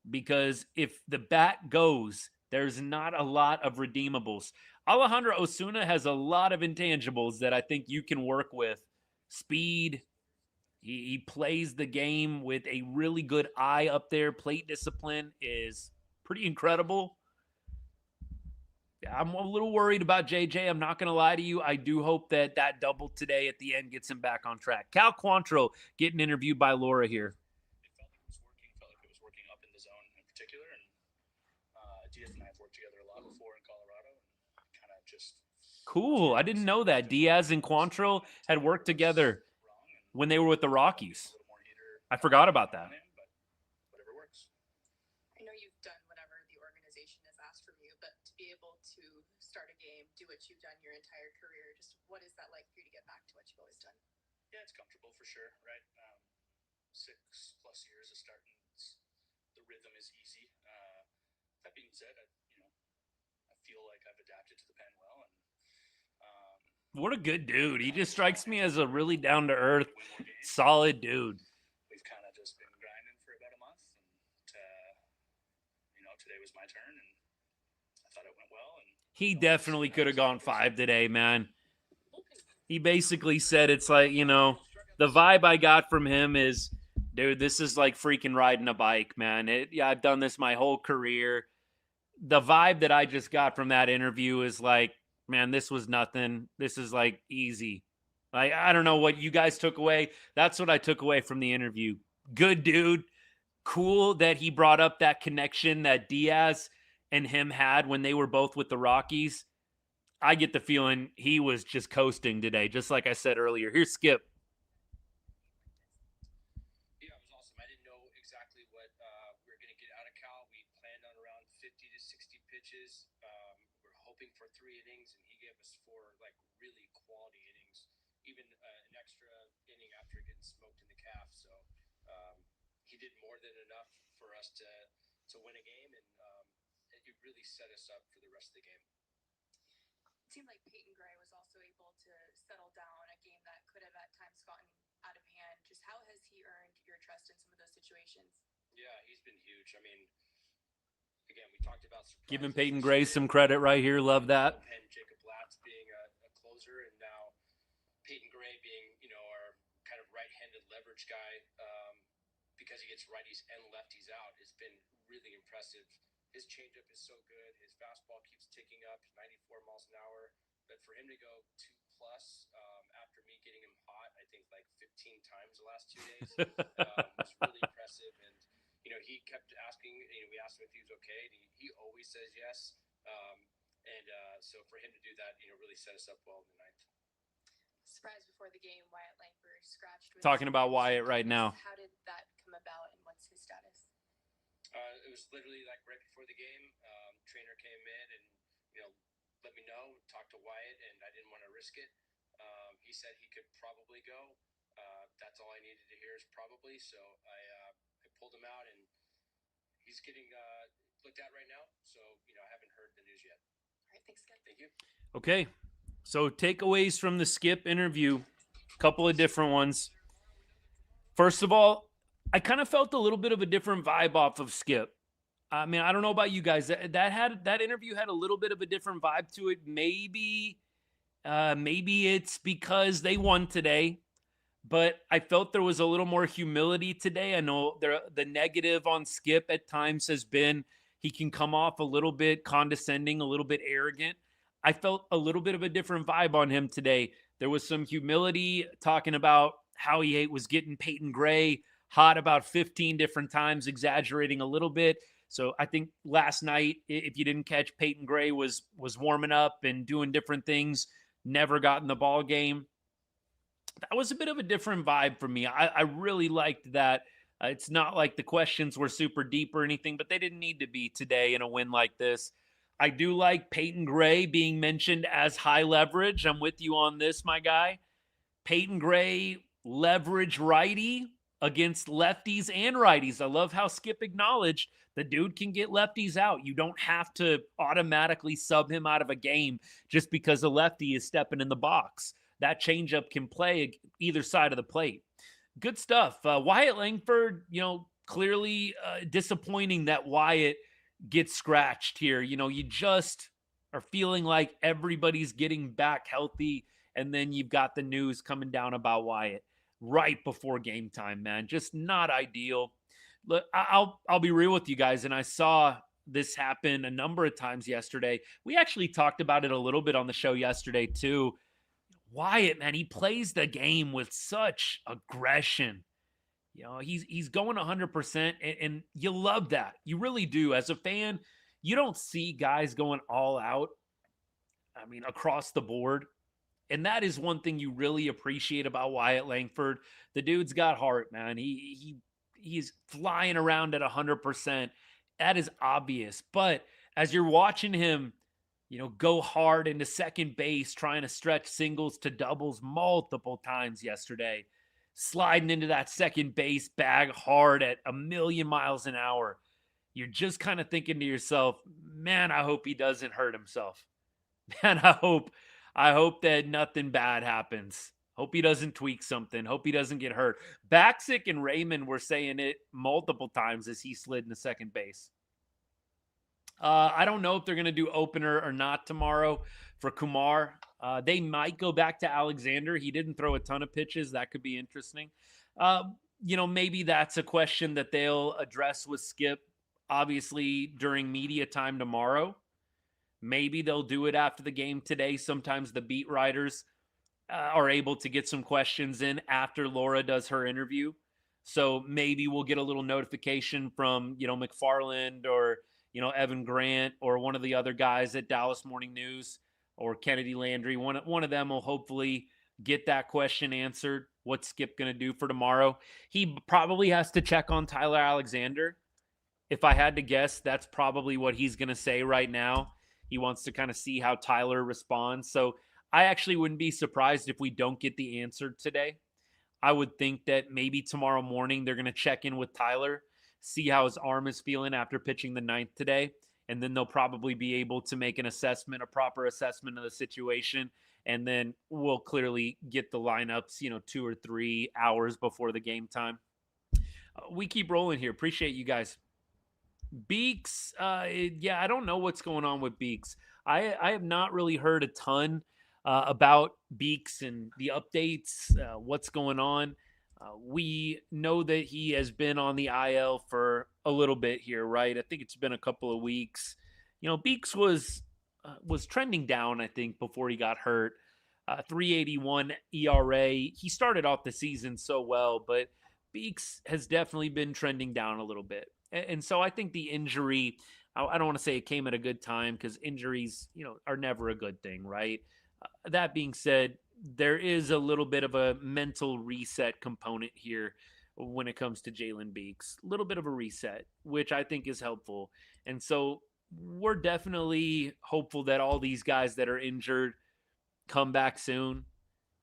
because if the bat goes, there's not a lot of redeemables. Alejandro Osuna has a lot of intangibles that I think you can work with. Speed. He plays the game with a really good eye up there. Plate discipline is pretty incredible. I'm a little worried about JJ. I'm not going to lie to you. I do hope that that double today at the end gets him back on track. Cal Quantrill getting interviewed by Laura here. It felt like it was working up in the zone in particular. And Diaz and I have worked together a lot before in Colorado. And kind of just cool. I didn't know that. Diaz and Quantrill had worked together when they were with the Rockies. I forgot about that. But whatever works. I know you've done whatever the organization has asked from you, but to be able to start a game, do what you've done your entire career, just what is that like for you to get back to what you've always done? Yeah, it's comfortable for sure, right? 6+ years of starting, the rhythm is easy. That being said, I feel like I've adapted to the pen well. And what a good dude. He just strikes me as a really down-to-earth, solid dude. We've kind of just been grinding for about a month, and today was my turn, and I thought it went well. And he definitely could have gone 5 today, man. He basically said it's like, the vibe I got from him is, dude, this is like freaking riding a bike, man. I've done this my whole career. The vibe that I just got from that interview is like, man, this was nothing. This is like easy. Like, I don't know what you guys took away. That's what I took away from the interview. Good dude. Cool that he brought up that connection that Diaz and him had when they were both with the Rockies. I get the feeling he was just coasting today, just like I said earlier. Here's Skip. Yeah, it was awesome. I didn't know exactly what we were going to get out of Cal. We planned on around 50 to 60 pitches. We're hoping for 3 innings, and he gave us 4 like really quality innings, even an extra inning after getting smoked in the calf. So he did more than enough for us to win a game, and it really set us up for the rest of the game. It seemed like Peyton Gray was also able to settle down a game that could have at times gotten out of hand. Just how has he earned your trust in some of those situations? Yeah, he's been huge. I mean, again, we talked about giving Peyton Gray some credit right here. Love that. And Jacob Latz being a closer, and now Peyton Gray being, our kind of right-handed leverage guy, because he gets righties and lefties out, has been really impressive. His changeup is so good. His fastball keeps ticking up, 94 miles an hour. But for him to go 2+ after me getting him hot, I think like 15 times the last 2 days, was really impressive. And he kept asking. We asked him if he was okay, and he always says yes. So for him to do that, really set us up well in the ninth. surprise before the game, Wyatt Langford scratched. Talking about Wyatt right now. How did that come about, and what's his status? It was literally like right before the game. Trainer came in and let me know, talked to Wyatt, and I didn't want to risk it. He said he could probably go. That's all I needed to hear is probably. So I pulled him out, and he's getting looked at right now. So I haven't heard the news yet. All right, thanks, Skip. Thank you. Okay, so takeaways from the Skip interview, a couple of different ones. First of all, I kind of felt a little bit of a different vibe off of Skip. I mean, I don't know about you guys. That interview had a little bit of a different vibe to it. Maybe it's because they won today, but I felt there was a little more humility today. I know the negative on Skip at times has been he can come off a little bit condescending, a little bit arrogant. I felt a little bit of a different vibe on him today. There was some humility, talking about how he was getting Peyton Gray hot about 15 different times, exaggerating a little bit. So I think last night, if you didn't catch, Peyton Gray was warming up and doing different things, never got in the ball game. That was a bit of a different vibe for me. I really liked that. It's not like the questions were super deep or anything, but they didn't need to be today in a win like this. I do like Peyton Gray being mentioned as high leverage. I'm with you on this, my guy. Peyton Gray, leverage righty against lefties and righties. I love how Skip acknowledged the dude can get lefties out. You don't have to automatically sub him out of a game just because a lefty is stepping in the box. That changeup can play either side of the plate. Good stuff. Wyatt Langford, clearly disappointing that Wyatt gets scratched here. You just are feeling like everybody's getting back healthy, and then you've got the news coming down about Wyatt right before game time, man. Just not ideal. Look, I'll be real with you guys, and I saw this happen a number of times yesterday. We actually talked about it a little bit on the show yesterday too. Wyatt, man, he plays the game with such aggression. He's going 100%, and you love that. You really do. As a fan, you don't see guys going all out, I mean, across the board. And that is one thing you really appreciate about Wyatt Langford. The dude's got heart, man. He's flying around at 100%. That is obvious. But as you're watching him, go hard into second base, trying to stretch singles to doubles multiple times yesterday, sliding into that second base bag hard at 1,000,000 miles an hour. You're just kind of thinking to yourself, man, I hope he doesn't hurt himself. Man, I hope that nothing bad happens. Hope he doesn't tweak something. Hope he doesn't get hurt. Baxick and Raymond were saying it multiple times as he slid into second base. I don't know if they're going to do opener or not tomorrow for Kumar. They might go back to Alexander. He didn't throw a ton of pitches. That could be interesting. Maybe that's a question that they'll address with Skip, obviously, during media time tomorrow. Maybe they'll do it after the game today. Sometimes the beat writers are able to get some questions in after Laura does her interview. So maybe we'll get a little notification from, McFarland or, Evan Grant or one of the other guys at Dallas Morning News or Kennedy Landry. One of them will hopefully get that question answered. What's Skip going to do for tomorrow? He probably has to check on Tyler Alexander. If I had to guess, that's probably what he's going to say right now. He wants to kind of see how Tyler responds. So I actually wouldn't be surprised if we don't get the answer today. I would think that maybe tomorrow morning they're going to check in with Tyler, see how his arm is feeling after pitching the 9th today, and then they'll probably be able to make a proper assessment of the situation, and then we'll clearly get the lineups, 2 or 3 hours before the game time. We keep rolling here. Appreciate you guys. Beeks, I don't know what's going on with Beeks. I have not really heard a ton about Beeks and the updates, what's going on. We know that he has been on the IL for a little bit here, right? I think it's been a couple of weeks. Beeks was trending down, I think, before he got hurt. 3.81 ERA. He started off the season so well, but Beeks has definitely been trending down a little bit. And so I think the injury, I don't want to say it came at a good time because injuries, are never a good thing, right? That being said, there is a little bit of a mental reset component here when it comes to Jalen Beeks. A little bit of a reset, which I think is helpful. And so we're definitely hopeful that all these guys that are injured come back soon.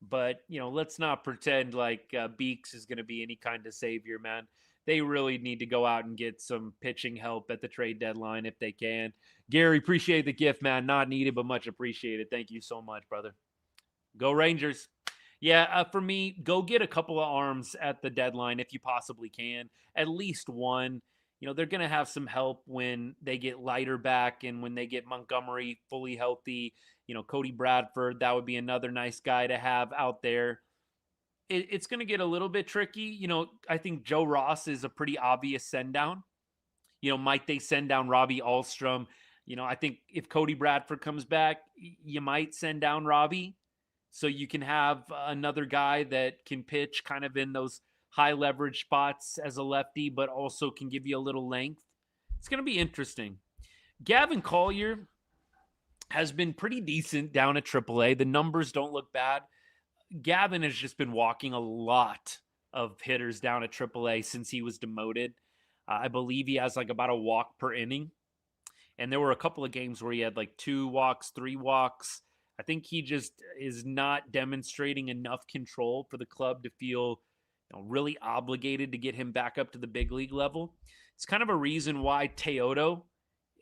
But, let's not pretend like Beeks is going to be any kind of savior, man. They really need to go out and get some pitching help at the trade deadline if they can. Gary, appreciate the gift, man. Not needed, but much appreciated. Thank you so much, brother. Go Rangers. Yeah, for me, go get a couple of arms at the deadline if you possibly can. At least one. They're going to have some help when they get Leiter back and when they get Montgomery fully healthy. Cody Bradford, that would be another nice guy to have out there. It's going to get a little bit tricky. I think Joe Ross is a pretty obvious send down. Might they send down Robbie Alstrom? I think if Cody Bradford comes back, you might send down Robbie. So you can have another guy that can pitch kind of in those high leverage spots as a lefty, but also can give you a little length. It's going to be interesting. Gavin Collier has been pretty decent down at AAA. The numbers don't look bad. Gavin has just been walking a lot of hitters down at AAA since he was demoted. I believe he has like about a walk per inning. And there were a couple of games where he had like 2 walks, 3 walks. I think he just is not demonstrating enough control for the club to feel really obligated to get him back up to the big league level. It's kind of a reason why Teodo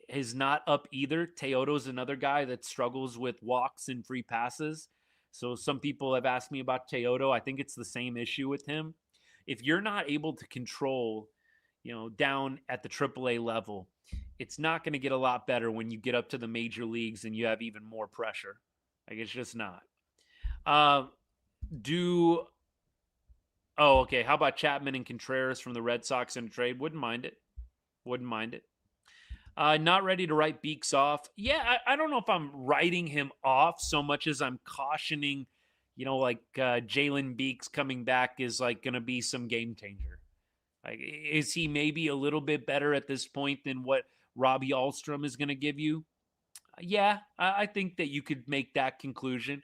is not up either. Teodo is another guy that struggles with walks and free passes. So some people have asked me about Teodo. I think it's the same issue with him. If you're not able to control, down at the AAA level, it's not going to get a lot better when you get up to the major leagues and you have even more pressure. Like, it's just not. Okay. How about Chapman and Contreras from the Red Sox in a trade? Wouldn't mind it. Not ready to write Beeks off. Yeah, I don't know if I'm writing him off so much as I'm cautioning, Jalen Beeks coming back is like going to be some game changer. Like, is he maybe a little bit better at this point than what Robbie Alstrom is going to give you? Yeah, I think that you could make that conclusion.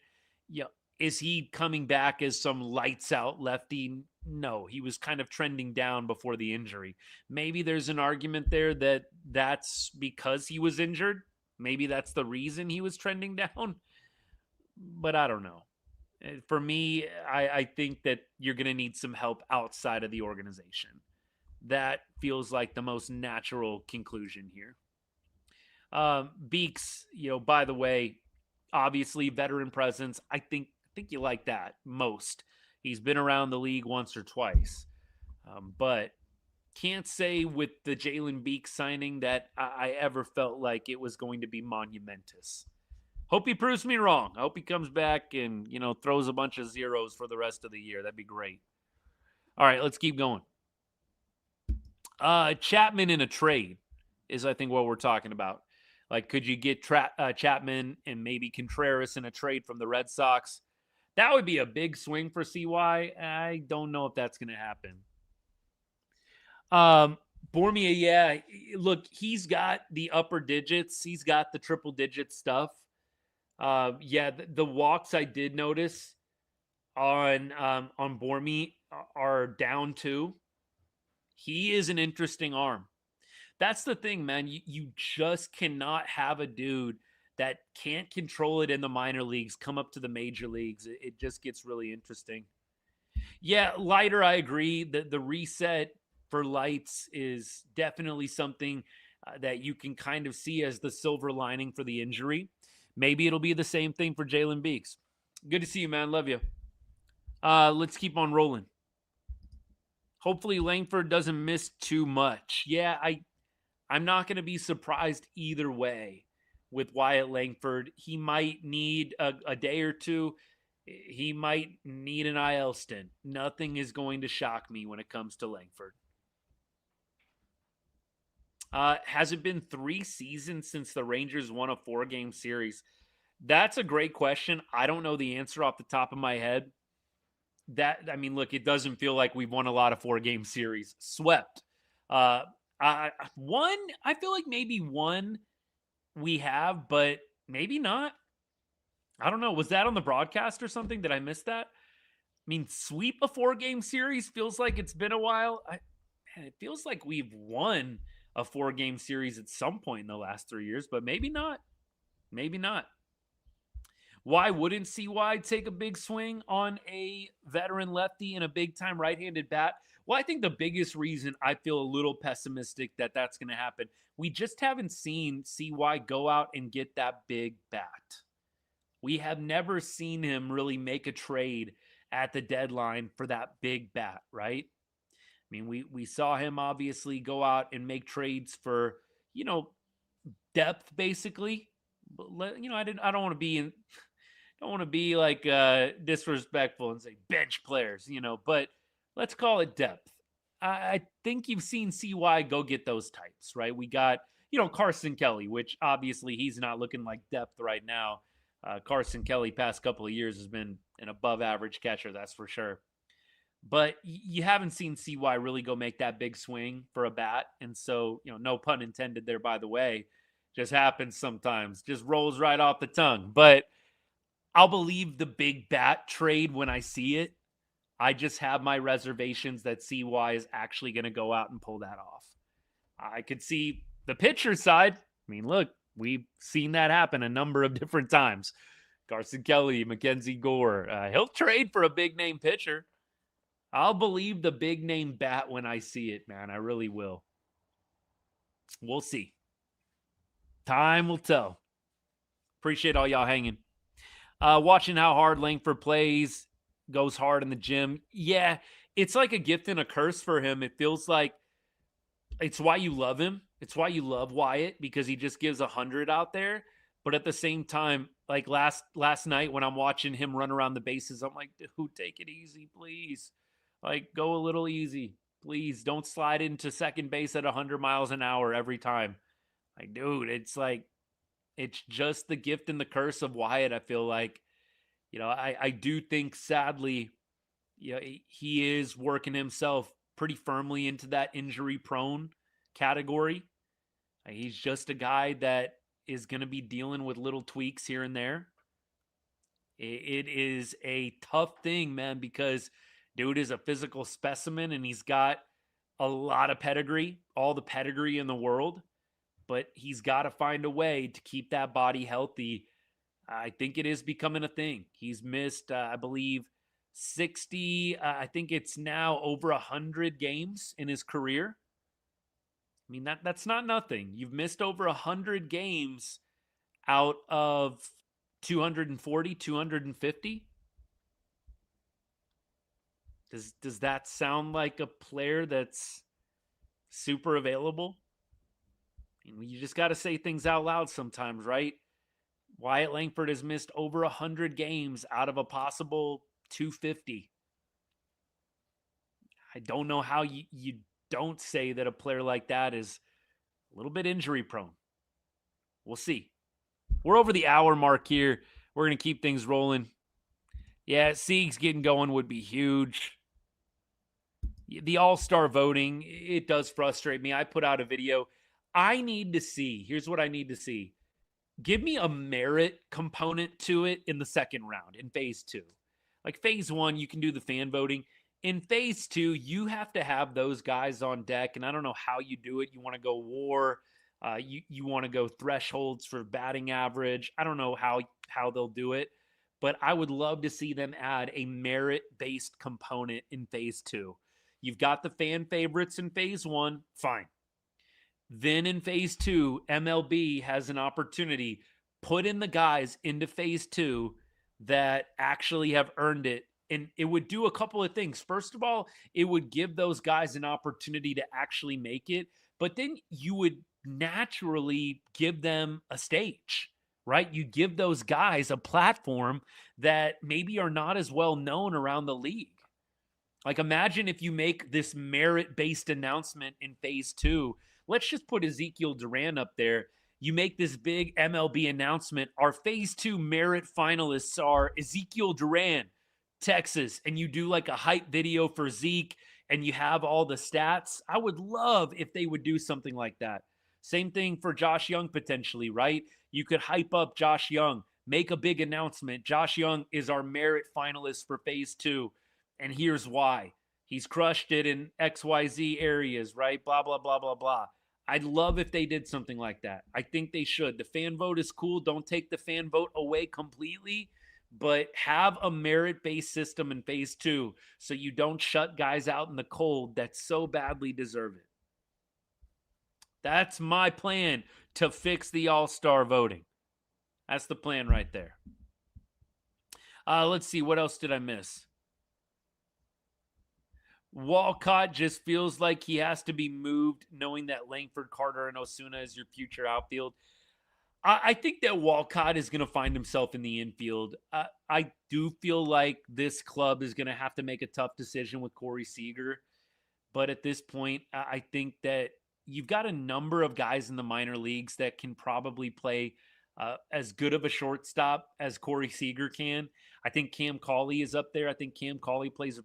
Yeah. Is he coming back as some lights out lefty? No, he was kind of trending down before the injury. Maybe there's an argument there that that's because he was injured. Maybe that's the reason he was trending down. But I don't know. For me, I think that you're going to need some help outside of the organization. That feels like the most natural conclusion here. Beeks, by the way, obviously veteran presence. I think you like that most. He's been around the league once or twice. But can't say with the Jalen Beeks signing that I ever felt like it was going to be monumentous. Hope he proves me wrong. I hope he comes back and, throws a bunch of zeros for the rest of the year. That'd be great. All right, let's keep going. Chapman in a trade is, I think, what we're talking about. Like, could you get Chapman and maybe Contreras in a trade from the Red Sox? That would be a big swing for CY. I don't know if that's going to happen. Bormia, yeah. Look, he's got the upper digits. He's got the triple digit stuff. The walks I did notice on Bormia are down 2. He is an interesting arm. That's the thing, man. You just cannot have a dude that can't control it in the minor leagues come up to the major leagues. It just gets really interesting. Yeah, Leiter, I agree. The reset for Lights is definitely something that you can kind of see as the silver lining for the injury. Maybe it'll be the same thing for Jalen Beeks. Good to see you, man. Love you. Let's keep on rolling. Hopefully Langford doesn't miss too much. Yeah, I'm not going to be surprised either way with Wyatt Langford. He might need a day or two. He might need an IL stint. Nothing is going to shock me when it comes to Langford. Has it been 3 seasons since the Rangers won a 4-game series? That's a great question. I don't know the answer off the top of my head. Look, it doesn't feel like we've won a lot of 4-game series. Swept. I feel like maybe one we have, but maybe not. I don't know. Was that on the broadcast or something? Did I miss that? I mean, sweep a 4-game series feels like it's been a while. Man, it feels like we've won a 4-game series at some point in the last 3 years, but maybe not. Maybe not. Why wouldn't CY take a big swing on a veteran lefty and a big-time right-handed bat? Well, I think the biggest reason I feel a little pessimistic that that's going to happen, we just haven't seen CY go out and get that big bat. We have never seen him really make a trade at the deadline for that big bat, right? I mean, we saw him obviously go out and make trades for, depth basically. But I don't want to be like disrespectful and say bench players, but let's call it depth. I think you've seen CY go get those types, right? We got, Carson Kelly, which obviously he's not looking like depth right now. Carson Kelly past couple of years has been an above average catcher, that's for sure. But you haven't seen CY really go make that big swing for a bat. And so, no pun intended there, by the way, just happens sometimes, just rolls right off the tongue. But I'll believe the big bat trade when I see it. I just have my reservations that CY is actually going to go out and pull that off. I could see the pitcher side. I mean, look, we've seen that happen a number of different times. Carson Kelly, Mackenzie Gore. He'll trade for a big-name pitcher. I'll believe the big-name bat when I see it, man. I really will. We'll see. Time will tell. Appreciate all y'all hanging. Watching how hard Langford plays, goes hard in the gym. Yeah, it's like a gift and a curse for him. It feels like it's why you love him. It's why you love Wyatt, because he just gives 100 out there. But at the same time, like last night when I'm watching him run around the bases, I'm like, dude, take it easy, please. Like, go a little easy. Please don't slide into second base at 100 miles an hour every time. Like, dude, it's just the gift and the curse of Wyatt, I feel like. I do think, sadly, he is working himself pretty firmly into that injury-prone category. He's just a guy that is going to be dealing with little tweaks here and there. It is a tough thing, man, because dude is a physical specimen and he's got a lot of pedigree, all the pedigree in the world, but he's got to find a way to keep that body healthy. I think it is becoming a thing. He's missed, I believe, 60, I think it's now over 100 games in his career. I mean, that's not nothing. You've missed over 100 games out of 240, 250. Does that sound like a player that's super available? I mean, you just got to say things out loud sometimes, right? Wyatt Langford has missed over 100 games out of a possible 250. I don't know how you don't say that a player like that is a little bit injury prone. We'll see. We're over the hour mark here. We're going to keep things rolling. Yeah, Sieg's getting going would be huge. The all-star voting, it does frustrate me. I put out a video. I need to see, here's what I need to see. Give me a merit component to it in the second round, in phase 2. Like phase 1, you can do the fan voting. In phase 2, you have to have those guys on deck, and I don't know how you do it. You want to go WAR. You want to go thresholds for batting average. I don't know how they'll do it, but I would love to see them add a merit-based component in phase 2. You've got the fan favorites in phase 1, fine. Then in phase 2, MLB has an opportunity. Put in the guys into phase 2 that actually have earned it. And it would do a couple of things. First of all, it would give those guys an opportunity to actually make it. But then you would naturally give them a stage, right? You give those guys a platform that maybe are not as well known around the league. Like, imagine if you make this merit-based announcement in phase 2. Let's just put Ezekiel Duran up there. You make this big MLB announcement. Our phase 2 merit finalists are Ezekiel Duran, Texas, and you do like a hype video for Zeke and you have all the stats. I would love if they would do something like that. Same thing for Josh Young potentially, right? You could hype up Josh Young. make a big announcement. Josh Young is our merit finalist for phase 2. And here's why. He's crushed it in XYZ areas, right? Blah, blah, blah, blah, blah. I'd love if they did something like that. I think they should. The fan vote is cool. Don't take the fan vote away completely, but have a merit-based system in phase 2 so you don't shut guys out in the cold that so badly deserve it. That's my plan to fix the all-star voting. That's the plan right there. Let's see. What else did I miss? Walcott just feels like he has to be moved, knowing that Langford, Carter, and Osuna is your future outfield. I think that Walcott is going to find himself in the infield. I do feel like this club is going to have to make a tough decision with Corey Seager. But at this point, I think that you've got a number of guys in the minor leagues that can probably play as good of a shortstop as Corey Seager can. I think Cam Cauley is up there. I think Cam Cauley plays a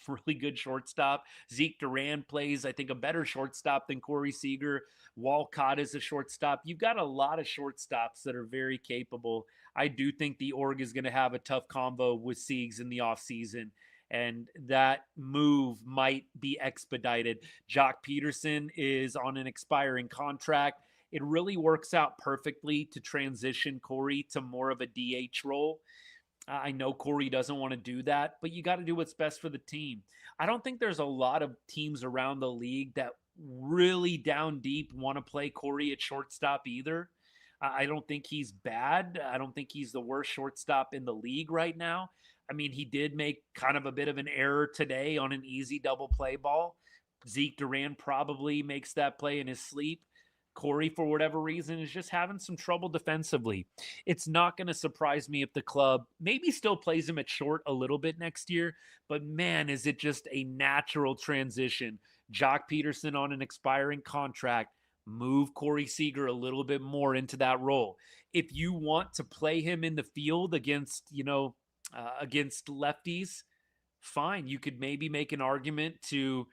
really good shortstop. Zeke Duran plays, I think, a better shortstop than Corey Seager. Walcott is a shortstop. You've got a lot of shortstops that are very capable. I do think the org is going to have a tough combo with Siegs in the offseason, and that move might be expedited. Jock Peterson is on an expiring contract. It really works out perfectly to transition Corey to more of a DH role. I know Corey doesn't want to do that, but you got to do what's best for the team. I don't think there's a lot of teams around the league that really down deep want to play Corey at shortstop either. I don't think he's bad. I don't think he's the worst shortstop in the league right now. I mean, he did make kind of a bit of an error today on an easy double play ball. Zeke Duran probably makes that play in his sleep. Corey, for whatever reason, is just having some trouble defensively. It's not going to surprise me if the club maybe still plays him at short a little bit next year, but man, is it just a natural transition. Jock Peterson on an expiring contract, move Corey Seager a little bit more into that role. If you want to play him in the field against, against lefties, fine. You could maybe make an argument to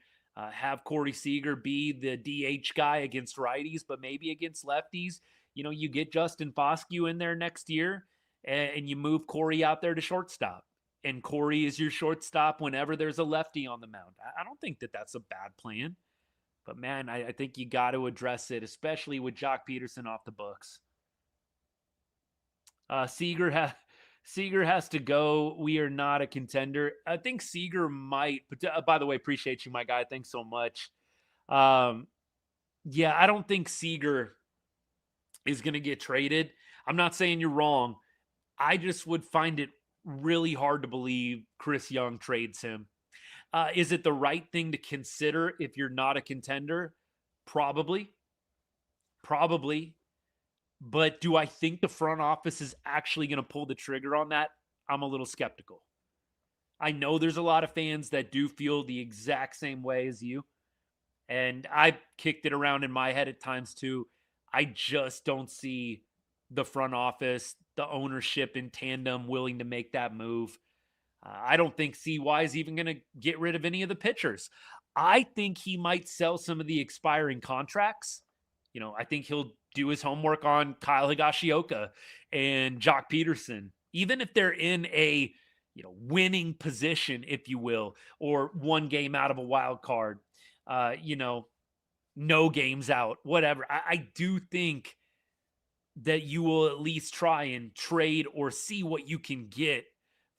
have Corey Seager be the DH guy against righties, but maybe against lefties, you get Justin Foscue in there next year and you move Corey out there to shortstop. And Corey is your shortstop whenever there's a lefty on the mound. I don't think that that's a bad plan. But, man, I think you got to address it, especially with Jock Peterson off the books. Seager has to go. We are not a contender. I think Seager might. But by the way, appreciate you, my guy. Thanks so much. Yeah, I don't think Seager is going to get traded. I'm not saying you're wrong. I just would find it really hard to believe Chris Young trades him. Is it the right thing to consider if you're not a contender? Probably. But do I think the front office is actually going to pull the trigger on that? I'm a little skeptical. I know there's a lot of fans that do feel the exact same way as you. And I kicked it around in my head at times too. I just don't see the front office, the ownership in tandem willing to make that move. I don't think CY is even going to get rid of any of the pitchers. I think he might sell some of the expiring contracts. I think he'll do his homework on Kyle Higashioka and Jock Peterson, even if they're in a winning position, if you will, or one game out of a wild card, no games out, whatever. I do think that you will at least try and trade or see what you can get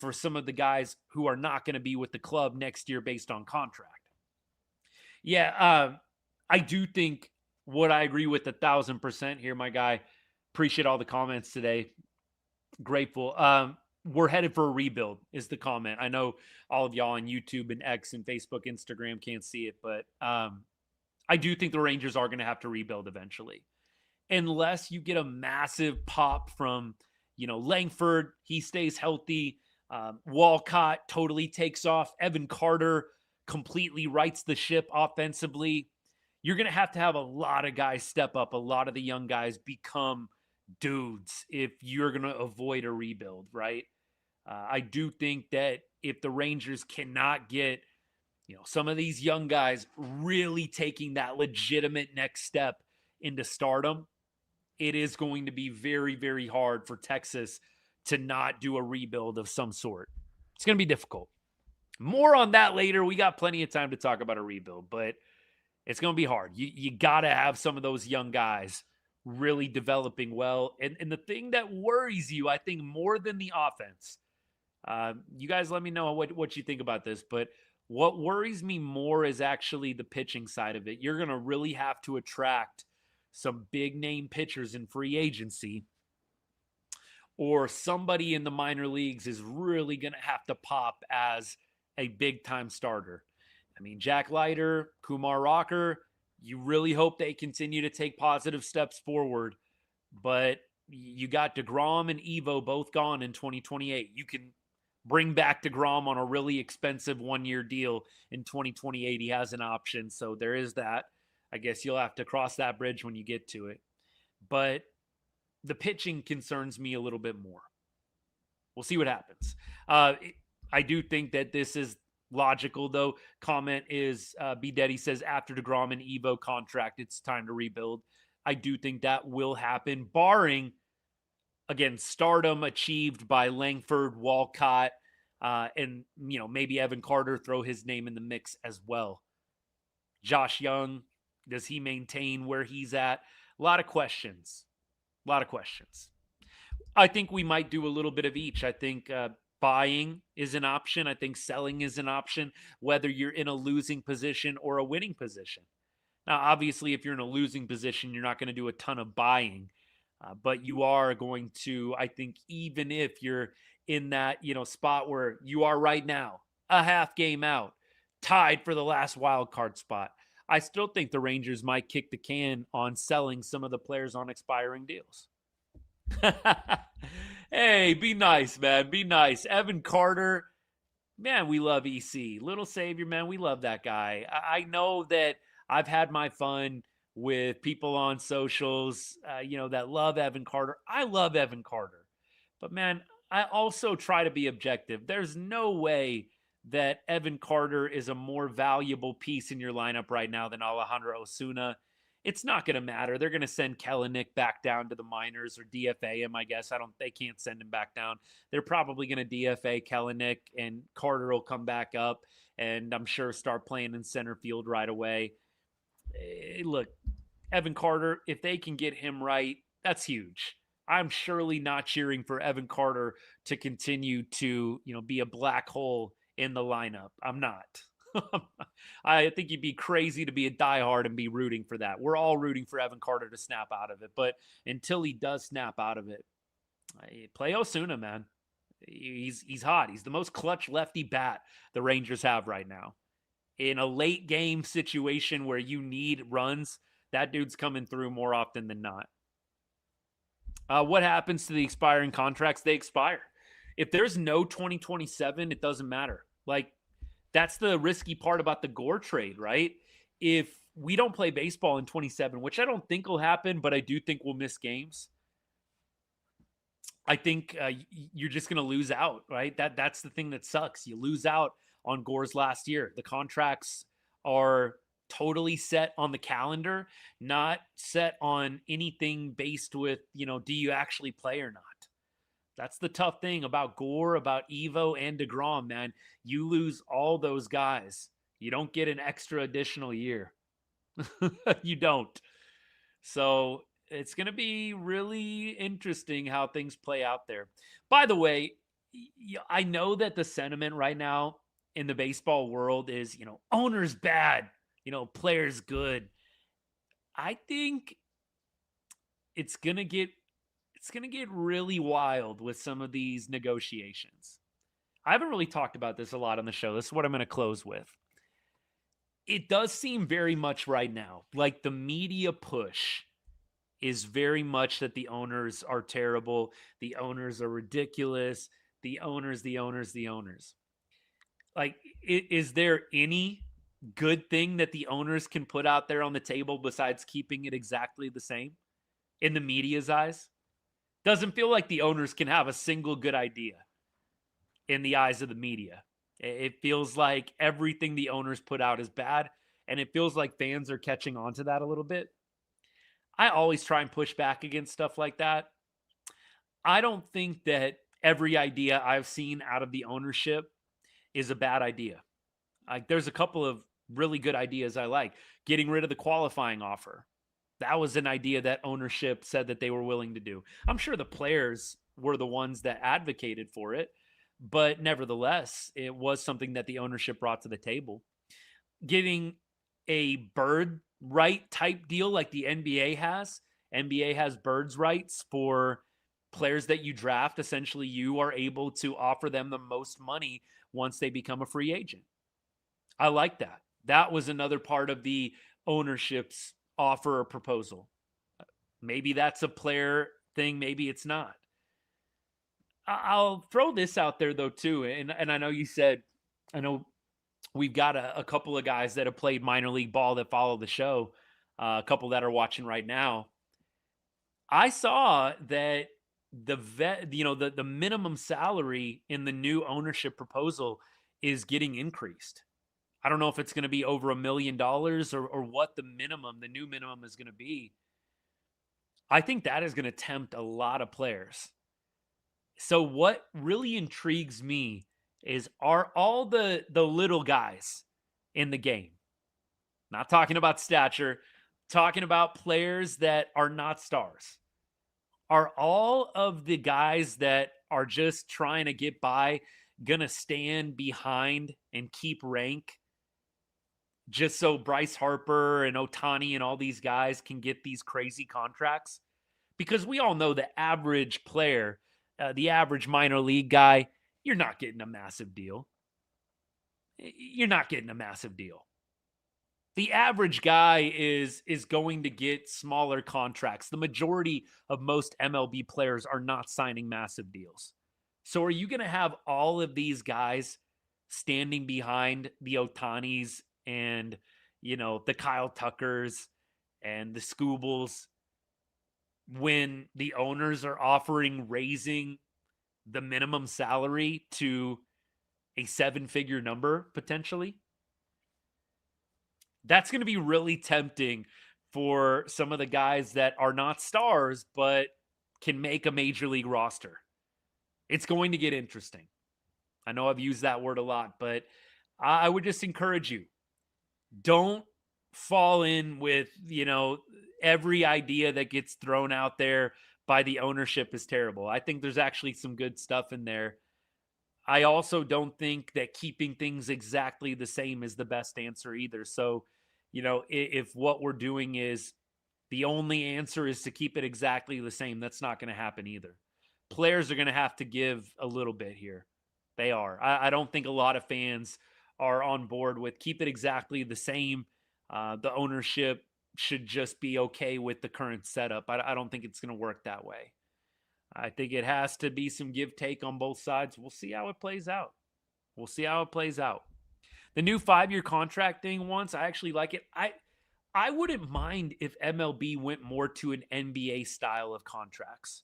for some of the guys who are not going to be with the club next year based on contract. Yeah, I do think what I agree with 1,000% here, my guy. Appreciate all the comments today. Grateful. We're headed for a rebuild is the comment. I know all of y'all on YouTube and X and Facebook, Instagram can't see it, but I do think the Rangers are going to have to rebuild eventually. Unless you get a massive pop from, Langford, he stays healthy. Walcott totally takes off. Evan Carter completely rights the ship offensively. You're going to have a lot of guys step up. A lot of the young guys become dudes if you're going to avoid a rebuild, right? I do think that if the Rangers cannot get, some of these young guys really taking that legitimate next step into stardom, it is going to be very, very hard for Texas to not do a rebuild of some sort. It's going to be difficult. More on that later. We got plenty of time to talk about a rebuild, but it's going to be hard. You got to have some of those young guys really developing well. And the thing that worries you, I think, more than the offense, you guys let me know what you think about this, but what worries me more is actually the pitching side of it. You're going to really have to attract some big name pitchers in free agency, or somebody in the minor leagues is really going to have to pop as a big time starter. I mean, Jack Leiter, Kumar Rocker, you really hope they continue to take positive steps forward, but you got DeGrom and Evo both gone in 2028. You can bring back DeGrom on a really expensive 1-year deal in 2028. He has an option, so there is that. I guess you'll have to cross that bridge when you get to it. But the pitching concerns me a little bit more. We'll see what happens. I do think that this is logical, though. Comment is, B. Daddy says, after DeGrom and Evo contract, it's time to rebuild. I do think that will happen, barring, again, stardom achieved by Langford, Walcott, and, maybe Evan Carter, throw his name in the mix as well. Josh Young, does he maintain where he's at? A lot of questions. I think we might do a little bit of each. I think buying is an option. I think selling is an option, whether you're in a losing position or a winning position. Now, obviously, if you're in a losing position, you're not going to do a ton of buying, but you are going to, I think, even if you're in that, spot where you are right now, a half game out, tied for the last wild card spot, I still think the Rangers might kick the can on selling some of the players on expiring deals. Hey, be nice, man. Be nice. Evan Carter, man, we love EC. Little Savior, man, we love that guy. I know that I've had my fun with people on socials, that love Evan Carter. I love Evan Carter. But, man, I also try to be objective. There's no way that Evan Carter is a more valuable piece in your lineup right now than Alejandro Osuna. It's not going to matter. They're going to send Kelenic back down to the minors or DFA him, I guess. They can't send him back down. They're probably going to DFA Kelenic, and Carter will come back up and I'm sure start playing in center field right away. Look, Evan Carter, if they can get him right, that's huge. I'm surely not cheering for Evan Carter to continue to, be a black hole in the lineup. I'm not. I think you'd be crazy to be a diehard and be rooting for that. We're all rooting for Evan Carter to snap out of it, but until he does snap out of it, play Osuna, man. He's hot. He's the most clutch lefty bat the Rangers have right now. In a late game situation where you need runs, that dude's coming through more often than not. What happens to the expiring contracts? They expire. If there's no 2027, it doesn't matter. That's the risky part about the Gore trade, right? If we don't play baseball in 27, which I don't think will happen, but I do think we'll miss games, I think you're just going to lose out, right? That's the thing that sucks. You lose out on Gore's last year. The contracts are totally set on the calendar, not set on anything based with, do you actually play or not? That's the tough thing about Gore, about Evo, and DeGrom, man. You lose all those guys. You don't get an extra additional year. You don't. So it's going to be really interesting how things play out there. By the way, I know that the sentiment right now in the baseball world is, owner's bad, player's good. I think it's going to get really wild with some of these negotiations. I haven't really talked about this a lot on the show. This is what I'm going to close with. It does seem very much right now like the media push is very much that the owners are terrible. The owners are ridiculous. The owners. Is there any good thing that the owners can put out there on the table besides keeping it exactly the same in the media's eyes? Doesn't feel like the owners can have a single good idea in the eyes of the media. It feels like everything the owners put out is bad, and it feels like fans are catching on to that a little bit. I always try and push back against stuff like that. I don't think that every idea I've seen out of the ownership is a bad idea. Like, there's a couple of really good ideas I like. Getting rid of the qualifying offer. That was an idea that ownership said that they were willing to do. I'm sure the players were the ones that advocated for it, but nevertheless, it was something that the ownership brought to the table. Getting a bird right type deal like the NBA has. NBA has birds rights for players that you draft. Essentially, you are able to offer them the most money once they become a free agent. I like that. That was another part of the ownership's offer or proposal. Maybe that's a player thing. Maybe it's not. I'll throw this out there, though, too. And I know you said, I know we've got a couple of guys that have played minor league ball that follow the show, a couple that are watching right now. I saw that the minimum salary in the new ownership proposal is getting increased. I don't know if it's going to be over $1 million or what the new minimum is going to be. I think that is going to tempt a lot of players. So what really intrigues me is, are all the little guys in the game, not talking about stature, talking about players that are not stars, are all of the guys that are just trying to get by going to stand behind and keep rank just so Bryce Harper and Ohtani and all these guys can get these crazy contracts? Because we all know the average player, the average minor league guy, you're not getting a massive deal. You're not getting a massive deal. The average guy is going to get smaller contracts. The majority of most MLB players are not signing massive deals. So are you going to have all of these guys standing behind the Ohtanis and, the Kyle Tuckers and the Scoobles when the owners are offering raising the minimum salary to a 7-figure number potentially? That's going to be really tempting for some of the guys that are not stars but can make a major league roster. It's going to get interesting. I know I've used that word a lot, but I would just encourage you, don't fall in with, every idea that gets thrown out there by the ownership is terrible. I think there's actually some good stuff in there. I also don't think that keeping things exactly the same is the best answer either. So, if what we're doing is the only answer is to keep it exactly the same, that's not going to happen either. Players are going to have to give a little bit here. They are. I don't think a lot of fans are on board with keep it exactly the same. The ownership should just be okay with the current setup. I don't think it's going to work that way. I think it has to be some give take on both sides. We'll see how it plays out. The new 5-year contract thing once, I actually like it. I wouldn't mind if MLB went more to an NBA style of contracts.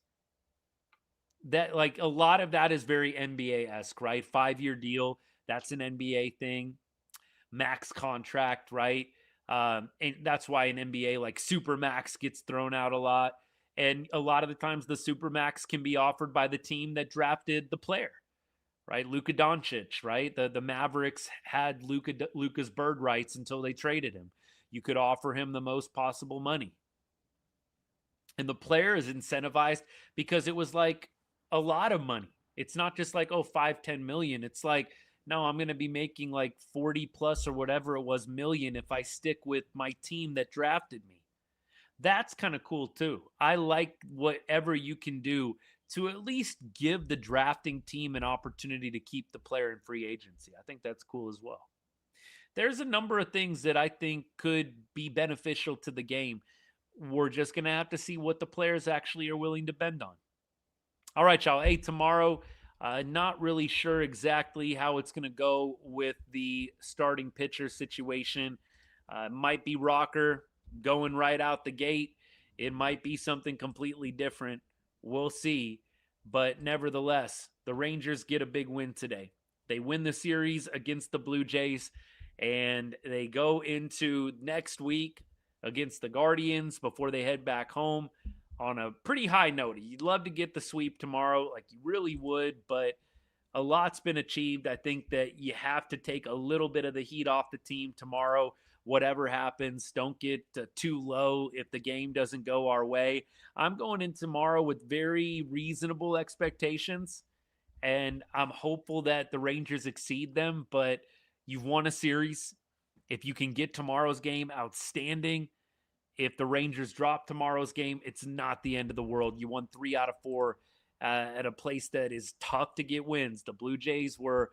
That, like, a lot of that is very NBA-esque, right? 5-year deal, that's an NBA thing. Max contract, right? And that's why an NBA like Supermax gets thrown out a lot. And a lot of the times the Supermax can be offered by the team that drafted the player, right? Luka Doncic, right? The Mavericks had Luka's bird rights until they traded him. You could offer him the most possible money. And the player is incentivized because it was like a lot of money. It's not just like, 5-10 million. It's like, no, I'm going to be making like 40 plus or whatever it was million if I stick with my team that drafted me. That's kind of cool too. I like whatever you can do to at least give the drafting team an opportunity to keep the player in free agency. I think that's cool as well. There's a number of things that I think could be beneficial to the game. We're just going to have to see what the players actually are willing to bend on. All right, y'all. Hey, tomorrow, not really sure exactly how it's going to go with the starting pitcher situation. Might be Rocker going right out the gate. It might be something completely different. We'll see. But nevertheless, the Rangers get a big win today. They win the series against the Blue Jays, and they go into next week against the Guardians before they head back home on a pretty high note. You'd love to get the sweep tomorrow, like you really would, but a lot's been achieved. I think that you have to take a little bit of the heat off the team tomorrow. Whatever happens, don't get too low if the game doesn't go our way. I'm going in tomorrow with very reasonable expectations, and I'm hopeful that the Rangers exceed them, but you've won a series. If you can get tomorrow's game, outstanding. If the Rangers drop tomorrow's game, it's not the end of the world. You won 3 out of 4 at a place that is tough to get wins. The Blue Jays were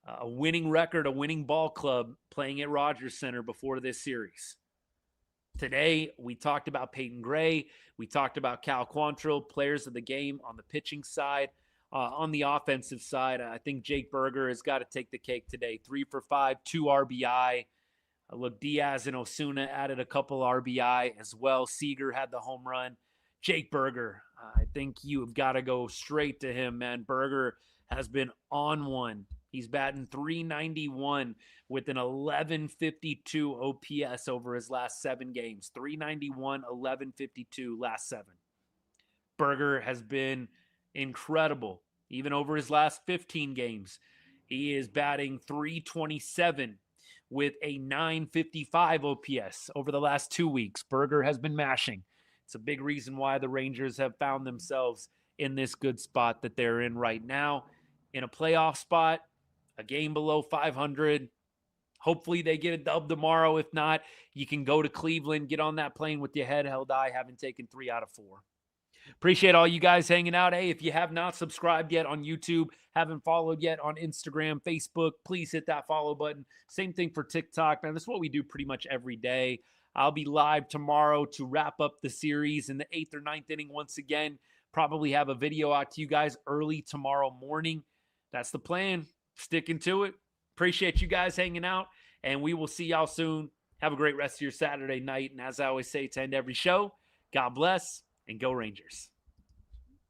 a winning record, a winning ball club playing at Rogers Center before this series. Today, we talked about Peyton Gray. We talked about Cal Quantrill, players of the game on the pitching side. On the offensive side, I think Jake Berger has got to take the cake today. 3 for 5, 2 RBI. Look, Diaz and Osuna added a couple RBI as well. Seager had the home run. Jake Berger, I think you have got to go straight to him, man. Berger has been on one. He's batting .391 with an 1152 OPS over his last 7 games. .391, 1152 last 7. Berger has been incredible, even over his last 15 games. He is batting .327 with a .955 OPS over the last 2 weeks. Berger has been mashing. It's a big reason why the Rangers have found themselves in this good spot that they're in right now. In a playoff spot, a game below 500. Hopefully they get a dub tomorrow. If not, you can go to Cleveland, get on that plane with your head held high, having taken 3 out of 4. Appreciate all you guys hanging out. Hey, if you have not subscribed yet on YouTube, haven't followed yet on Instagram, Facebook, please hit that follow button. Same thing for TikTok. Man, this is what we do pretty much every day. I'll be live tomorrow to wrap up the series in the 8th or 9th inning once again. Probably have a video out to you guys early tomorrow morning. That's the plan. Sticking to it. Appreciate you guys hanging out, and we will see y'all soon. Have a great rest of your Saturday night. And as I always say to end every show, God bless and go Rangers.